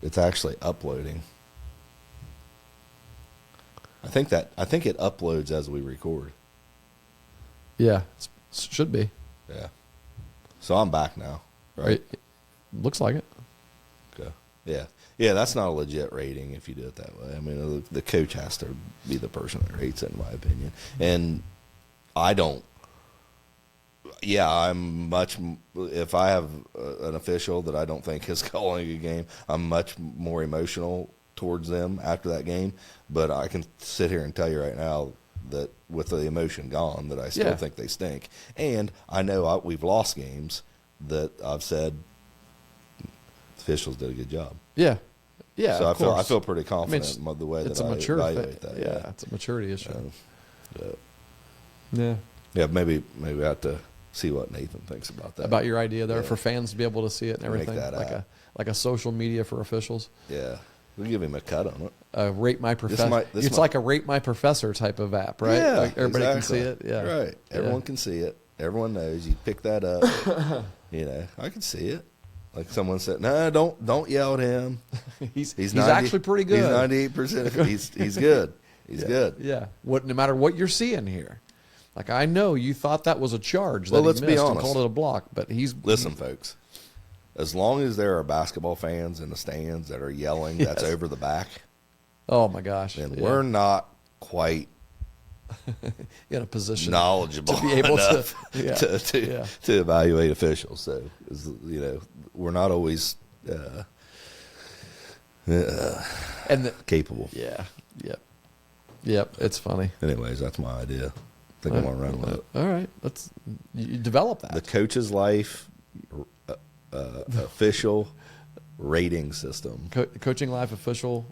It's actually uploading. I think it uploads as we record. Yeah, it should be. Yeah. So I'm back now, right? Looks like it. Okay. Yeah. Yeah, that's not a legit rating if you do it that way. I mean, the coach has to be the person that rates it, in my opinion. And I don't. Yeah, I'm much. If I have an official that I don't think is calling a game, I'm much more emotional towards them after that game, but I can sit here and tell you right now that with the emotion gone, that I still think they stink. And I know we've lost games that I've said officials did a good job. Yeah. Yeah. So I feel pretty confident in the way that I evaluate that. Yeah, it's a maturity issue. Yeah. Maybe we have to see what Nathan thinks about that. About your idea there for fans to be able to see it and everything. Make that like a social media for officials. Yeah. We'll give him a cut on it. Rate my professor. It's like a rate my professor type of app, right? Yeah, like everybody can see it. Yeah, right. Everyone can see it. Everyone knows. You pick that up. I can see it. Like someone said, no, don't yell at him. He's actually pretty good. He's 98%. He's good. He's good. Yeah. No matter what you're seeing here. Like I know you thought that was a charge. Well, that let's he be missed honest. And called it a block, but listen, folks. As long as there are basketball fans in the stands that are yelling, that's over the back. Oh my gosh! And we're not quite in a position knowledgeable to be able to evaluate officials. So we're not always capable. Yeah. Yep. It's funny. Anyways, that's my idea. I think I'm gonna run with it. All right, you develop that. The coach's life. Official rating system. Coaching life official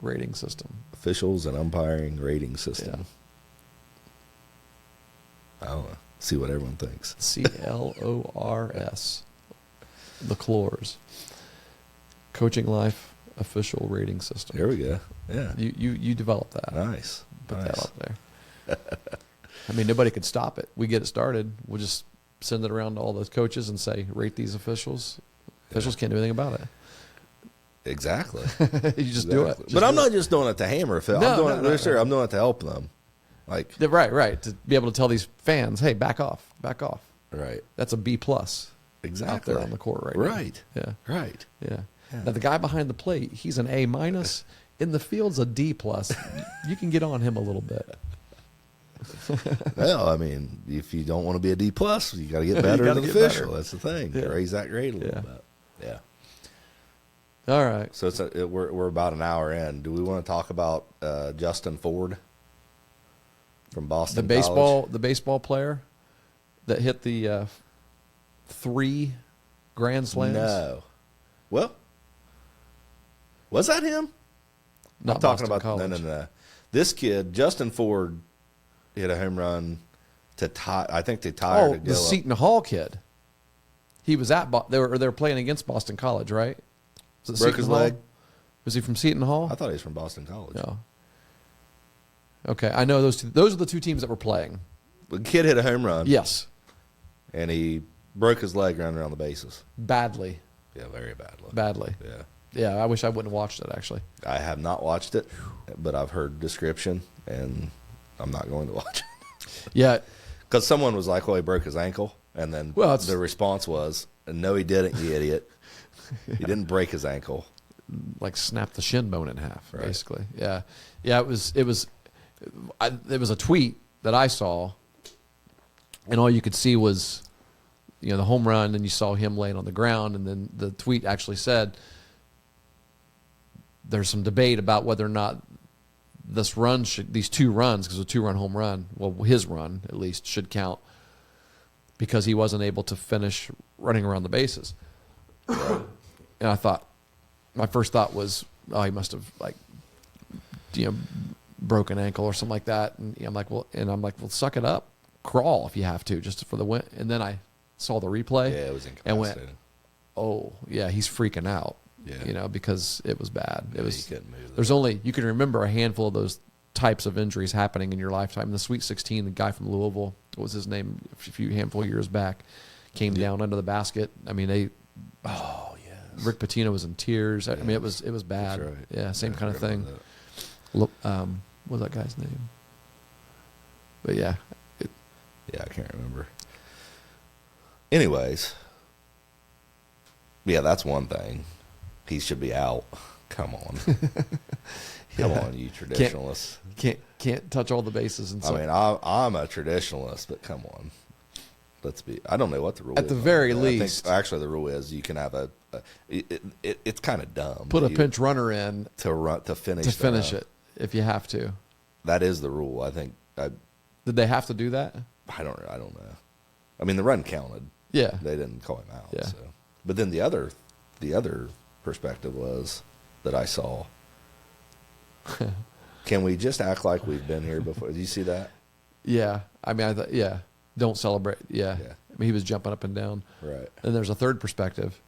rating system. Officials and umpiring rating system. I don't know. See what everyone thinks. CLORS. The Clores. Coaching life official rating system. There we go. Yeah. You develop that. Nice. Put that up there. I mean, nobody could stop it. We get it started. We'll just send it around to all those coaches and say, rate these officials. Officials can't do anything about it. Exactly. You just do it. But I'm not just doing it to hammer Phil. I'm doing it to help them. Like right. To be able to tell these fans, hey, back off. Right. That's a B+ exactly out there on the court right now. Right. Yeah. Right. Yeah. Now the guy behind the plate, he's an A-. In the field's a D+. You can get on him a little bit. Well, I mean, if you don't want to be a D+, you got to get better as an official. That's the thing. Yeah. Raise that grade a little bit. Yeah. All right. So we're about an hour in. Do we want to talk about Justin Ford from Boston College? The baseball player that hit the 3 grand slams? No. Well, was that him? Not I'm talking Boston about College. no. This kid, Justin Ford, hit a home run to tie. I think they tied. Oh, the Seton Hall kid. He was at they were playing against Boston College, right? Was it Broke Seton his Hall? leg. Was he from Seton Hall? I thought he was from Boston College. No. Okay, I know those two. Those are the two teams that were playing. The kid hit a home run. Yes. And he broke his leg running around the bases. Badly. Yeah, very badly. Badly. Yeah. Yeah, I wish I wouldn't have watched it, actually. I have not watched it, but I've heard description, and I'm not going to watch it. Yeah. Because someone was like, well, he broke his ankle. And then the response was, no, he didn't, you idiot. He didn't break his ankle. Like snapped the shin bone in half, right. Basically. Yeah. Yeah, it was a tweet that I saw, and all you could see was, the home run, and you saw him laying on the ground, and then the tweet actually said, there's some debate about whether or not these 2 runs, because a 2-run home run, well, his run at least, should count because he wasn't able to finish running around the bases. And I thought, my first thought was, oh, he must have broken ankle or something like that. And I'm like, well, suck it up, crawl if you have to, just for the win. And then I saw the replay. Yeah, it was incapacitating. And went, oh yeah, he's freaking out. Yeah. because it was bad. He couldn't move. You can remember a handful of those types of injuries happening in your lifetime. In the Sweet 16, the guy from Louisville, what was his name? A handful of years back, came down under the basket. I mean, oh yes. Rick Pitino was in tears. I mean, it was bad. That's right. Yeah, same kind of thing. What was that guy's name? But yeah. I can't remember. Anyways, yeah, that's one thing. He should be out. Come on. Come on, you traditionalists. Can't touch all the bases and stuff. I mean, I'm a traditionalist, but come on. I don't know what the rule is. At the very I least. think, actually, the rule is you can have it's kind of dumb. Put a pinch runner in to finish it if you have to. That is the rule. I think. Did they have to do that? I don't know. I mean, the run counted. Yeah. They didn't call him out. Yeah. So. But then the other perspective was that I saw. Can we just act like we've been here before? Did you see that? Yeah. I mean, I thought, yeah. Don't celebrate. Yeah. Yeah. I mean, he was jumping up and down. Right. And there's a third perspective.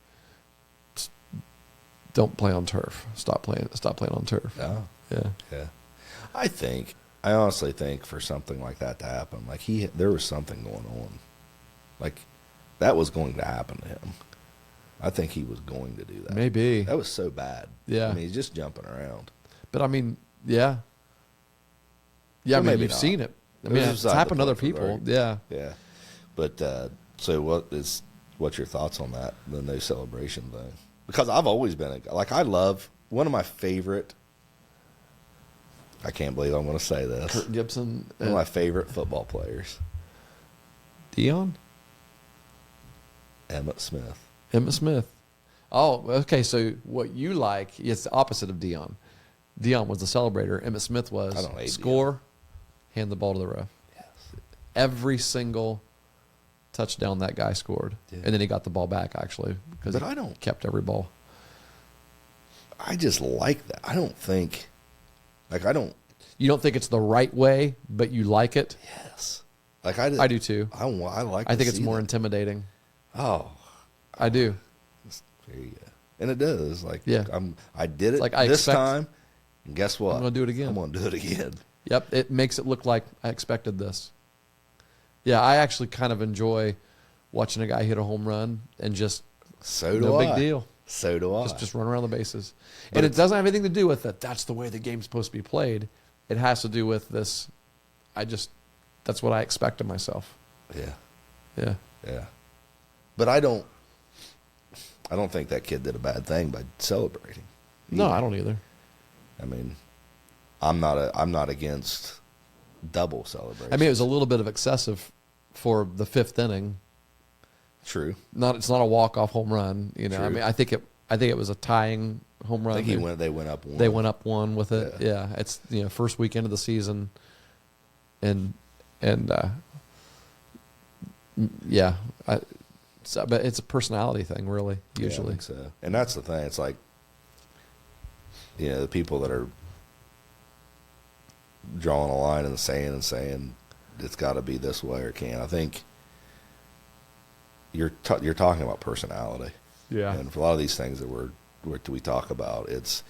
Don't play on turf. Stop playing on turf. Oh. Yeah. Yeah. I honestly think for something like that to happen, like there was something going on. Like that was going to happen to him. I think he was going to do that. Maybe. That was so bad. Yeah. I mean, he's just jumping around. But I mean, yeah. Yeah, Well, I mean, maybe you've not. seen it. I It mean, was it's beside happened to the other point for the people. Yeah. Yeah. But so what's your thoughts on that, the no celebration thing? Because I've always been I love one of my favorite. I can't believe I'm going to say this. Kurt Gibson. One of my favorite football players, Dion? Emmitt Smith. Emmitt Smith. Oh, okay. So what you like is the opposite of Dion. Dion was the celebrator. Emmitt Smith was I don't hate score, hand the ball to the ref. Yes. Every single touchdown that guy scored. Yeah. And then he got the ball back, actually, because But he I don't- kept every ball. I just like that. I don't think, I don't. You don't think it's the right way, but you like it? Yes. I do too. I like. I to think it's see more that. intimidating. Oh, I do. there you go. And it does. Yeah. I did it Like, I this expect- time. And guess what? I'm gonna do it again. I'm going to do it again. Yep, it makes it look like I expected this. Yeah, I actually kind of enjoy watching a guy hit a home run and just So do no I. big deal. So do I. Just run around the bases. But And it it's- doesn't have anything to do with that. That's the way the game's supposed to be played. It has to do with this. That's what I expect of myself. Yeah. Yeah. Yeah. But I don't think that kid did a bad thing by celebrating. No, either. I don't either. I mean, I'm not against double celebration. I mean, it was a little bit of excessive for the fifth inning. True. It's not a walk-off home run. I True. mean, I think it was a tying home run. I think they went up one. They went up one with it. Yeah. Yeah, it's first weekend of the season, and yeah, but it's a personality thing, really. Usually, Yeah, I think so. And that's the thing. It's like, the people that are drawing a line in the sand and saying it's got to be this way or can't. I think you're talking about personality. yeah, And for a lot of these things that we talk about, it's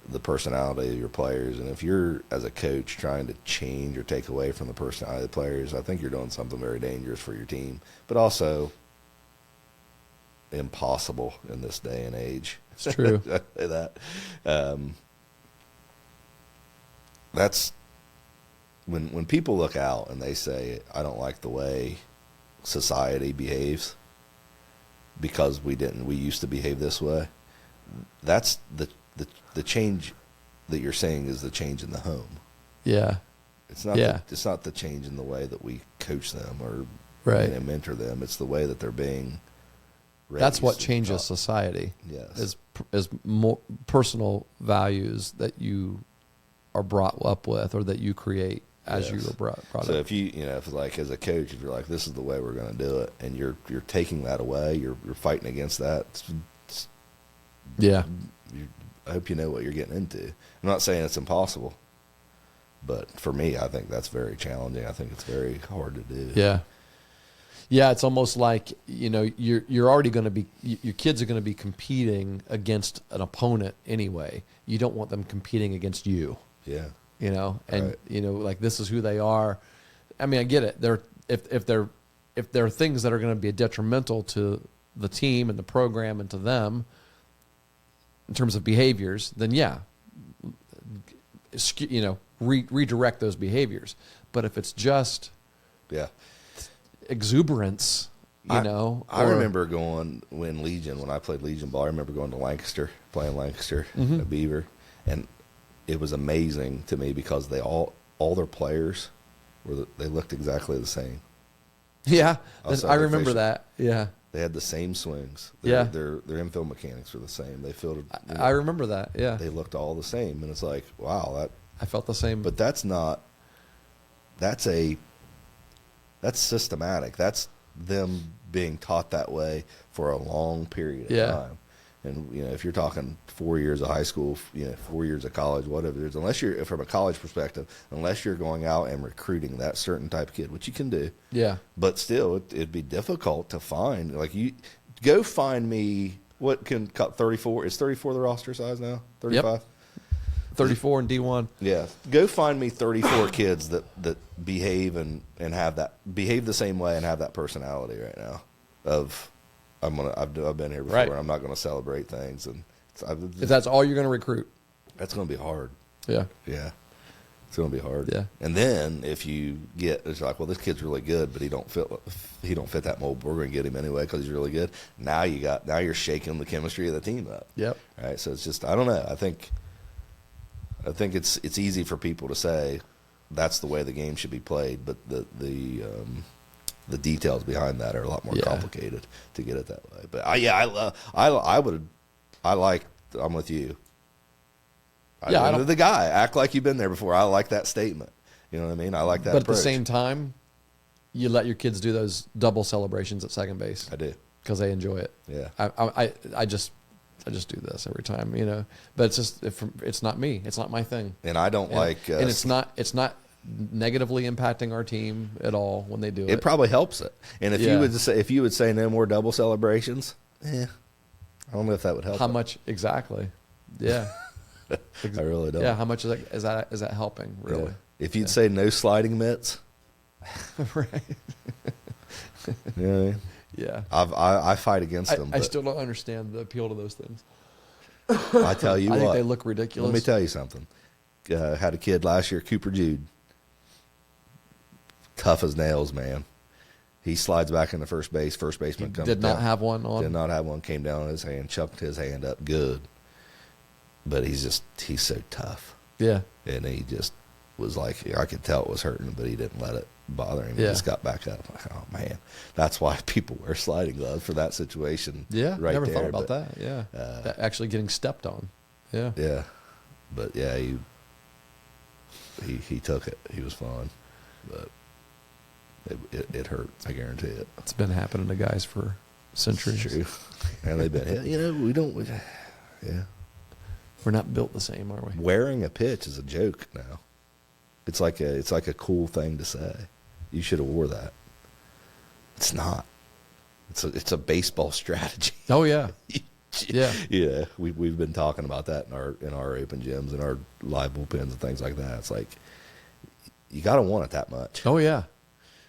the personality of your players. And if you're, as a coach, trying to change or take away from the personality of the players, I think you're doing something very dangerous for your team, but also impossible in this day and age. it's true. that that's when people look out and they say, I don't like the way society behaves because we used to behave this way. That's the change that you're saying is the change in the home. Yeah, It's not. Yeah. It's not the change in the way that we coach them or Right. mentor them. It's the way that they're being raised. that's what and changes taught. society. Yes. Is more personal values that you are brought up with, or that you create as you Yes. were brought So up. if you if like as a coach, if you're like, this is the way we're going to do it, and you're taking that away, you're fighting against that. Yeah, I hope you know what you're getting into. I'm not saying it's impossible, but for me, I think that's very challenging. I think it's very hard to do. yeah. Yeah, it's almost like, you're already going to be, your kids are going to be competing against an opponent anyway. You don't want them competing against you, Yeah. and, Right. like, this is who they are. I mean, I get it. If there are things that are going to be detrimental to the team and the program and to them in terms of behaviors, then yeah, redirect those behaviors. But if it's just Yeah. exuberance, I or- remember going when I played Legion ball. I remember going to Lancaster, playing Lancaster Mm-hmm. at Beaver, and it was amazing to me because they all their players they looked exactly the same. Yeah, I saw I their remember facial- that. Yeah, They had the same swings. Yeah. Their infield mechanics were the same. They fielded. I remember that. Yeah, They looked all the same, and it's like, wow, I felt the same. But that's not. That's systematic. That's them being taught that way for a long period of time. And if you're talking 4 years of high school, 4 years of college, whatever it is, unless you're from a college perspective, unless you're going out and recruiting that certain type of kid, which you can do. Yeah. But still, it'd be difficult to find. Like, you go find me what can cut 34. Is 34 the roster size now? 35. Yep. 34 and D1. Yeah, go find me 34 kids that behave and behave the same way and have that personality right now. I've been here before. Right. And I'm not going to celebrate things, and If that's all you're going to recruit. that's going to be hard. Yeah. Yeah, it's going to be hard. Yeah. And then if you it's like, well, this kid's really good, but he don't fit that mold. We're going to get him anyway because he's really good. Now you're shaking the chemistry of the team up. Yep. Right. So it's just, I don't know. I think it's easy for people to say that's the way the game should be played, but the details behind that are a lot more complicated to get it that way. But I'm with you. The guy, act like you've been there before. I like that statement. You know what I mean? I like that. But approach. at the same time, you let your kids do those double celebrations at second base. I do, because they enjoy it. Yeah. I just do this every time, But it's just it's not me. It's not my thing. and I don't like. And it's not negatively impacting our team at all when they do it. It probably helps it. And if you would say no more double celebrations, I don't know if that would help. How much exactly? Yeah. I really don't. Yeah. How much is that helping? Really? Yeah. If you'd say no sliding mitts, Right. you know what I mean? Yeah. I fight against them. I but still don't understand the appeal to those things. I tell you I what, think they look ridiculous. Let me tell you something. Had a kid last year, Cooper Jude. Tough as nails, man. He slides back into first base. First baseman comes Did down. not have one on. Did not have one. Came down on his hand, chucked his hand up good. But he's so tough. Yeah. And he just was like, I could tell it was hurting, but he didn't let it bother him. Yeah. He just got back up. Like, oh, man. That's why people wear sliding gloves for that situation. Yeah. Right Never there. thought about But, that. Yeah. Actually getting stepped on. Yeah. Yeah. But, yeah, he took it. He was fine. But it hurt. I guarantee it. It's been happening to guys for centuries. True. And they've been hit. Yeah. We're not built the same, are we? Wearing a pitch is a joke now. It's like a cool thing to say. You should have wore that. It's not. It's a baseball strategy. Oh yeah. Yeah. Yeah. We've been talking about that in our open gyms and our live bullpens and things like that. It's like you got to want it that much. Oh yeah.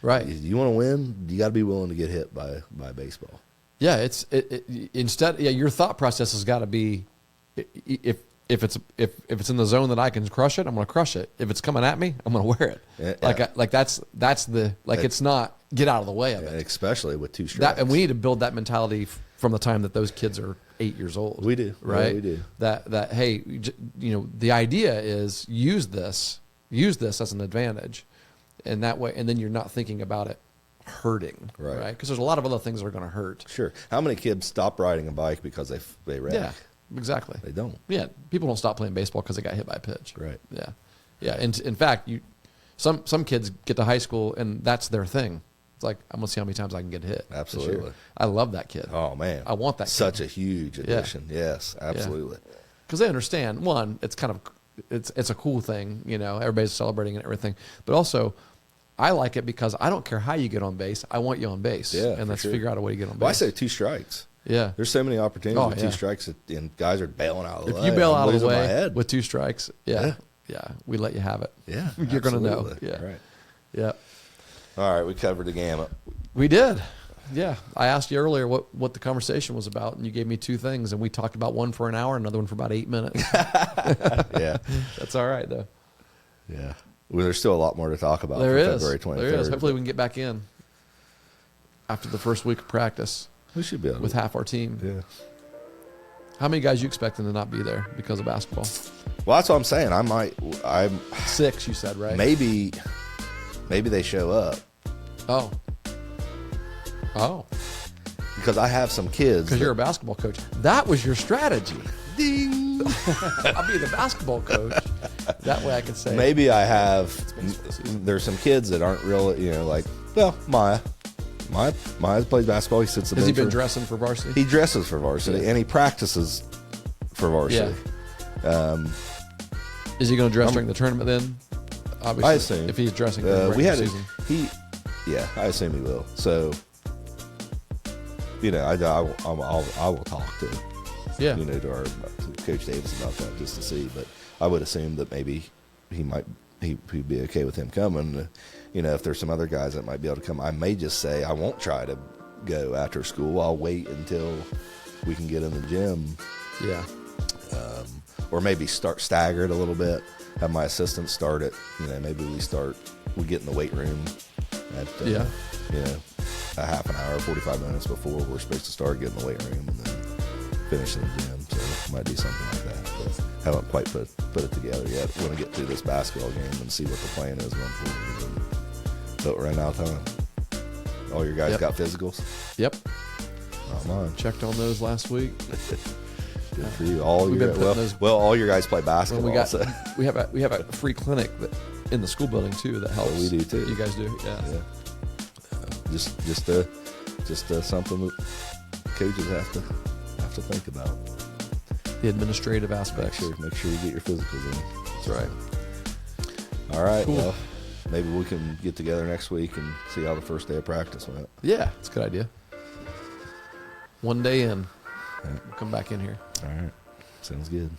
Right. You want to win, you got to be willing to get hit by baseball. Yeah, instead your thought process has got to be if it's in the zone that I can crush it, I'm going to crush it. If it's coming at me, I'm going to wear it. Yeah. It's not get out of the way of it. Especially with two strikes. And we need to build that mentality from the time that those kids are 8 years old. We do. Right? Yeah, we do. That hey, the idea is use this as an advantage. And that way, and then you're not thinking about it hurting, right? Because there's a lot of other things that are going to hurt. Sure. How many kids stop riding a bike because they wreck? Yeah, exactly. They don't. Yeah, people don't stop playing baseball because they got hit by a pitch. Right. Yeah, yeah. And in fact, some kids get to high school and that's their thing. It's like, I'm gonna see how many times I can get hit. Absolutely. I love that kid. Oh man, I want that. Such kid. a huge addition. Yeah. Yes, absolutely. Because they understand. One, it's kind of it's a cool thing. Everybody's celebrating and everything. But also, I like it because I don't care how you get on base. I want you on base. Yeah, and let's figure out a way to get on base. Well, I say 2 strikes. Yeah. There's so many opportunities with 2 yeah. strikes, and guys are bailing out of the way. If you bail out of the my way head. with 2 strikes, yeah, we let you have it. Yeah, You're going to know. absolutely. Yeah. Right. Yeah. All right, we covered the gamut. We did. Yeah. I asked you earlier what the conversation was about, and you gave me 2 things, and we talked about one for an hour, another one for about 8 minutes. Yeah. That's all right, though. Yeah. Well, there's still a lot more to talk about. There is. February 23rd. There is. Hopefully we can get back in after the first week of practice. We should be able with to. half our team. Yeah. How many guys you expecting to not be there because of basketball? Well, that's what I'm saying. I'm 6, you said, right? maybe they show up. Oh. Oh, because I have some kids. because you're a basketball coach. That was your strategy. ding. I'll be the basketball coach. That way I can say. Maybe I have. There's some kids that aren't real. Like Maya plays basketball. He sits. Has he been dressing for varsity? He dresses for varsity, and he practices for varsity. Yeah. Is he going to dress during the tournament then? Obviously, I assume if he's dressing during the we had season. I assume he will. So, I will talk to to Coach Davis about that just to see. But I would assume that maybe he'd be okay with him coming. If there's some other guys that might be able to come, I may just say I won't try to go after school. I'll wait until we can get in the gym. Yeah. Or maybe start staggered a little bit. Have my assistant start it. Maybe we get in the weight room at a half an hour, 45 minutes before we're supposed to start getting the weight room, and then finish in the gym. So I might do something like that. But haven't quite put it together yet. Want to get through this basketball game and see what the plan is going forward. But we're running out of time. All your guys got physicals? Yep. Not mine. Checked on those last week. Good for you. All your guys play basketball. We have a free clinic in the school building too that helps. We do too. You guys do, yeah. Just something that coaches have to think about. The administrative aspects. Make sure you get your physicals in. That's right. All right. Cool. Well, maybe we can get together next week and see how the first day of practice went. Yeah, it's a good idea. One day in, we'll come back in here. All right. Sounds good.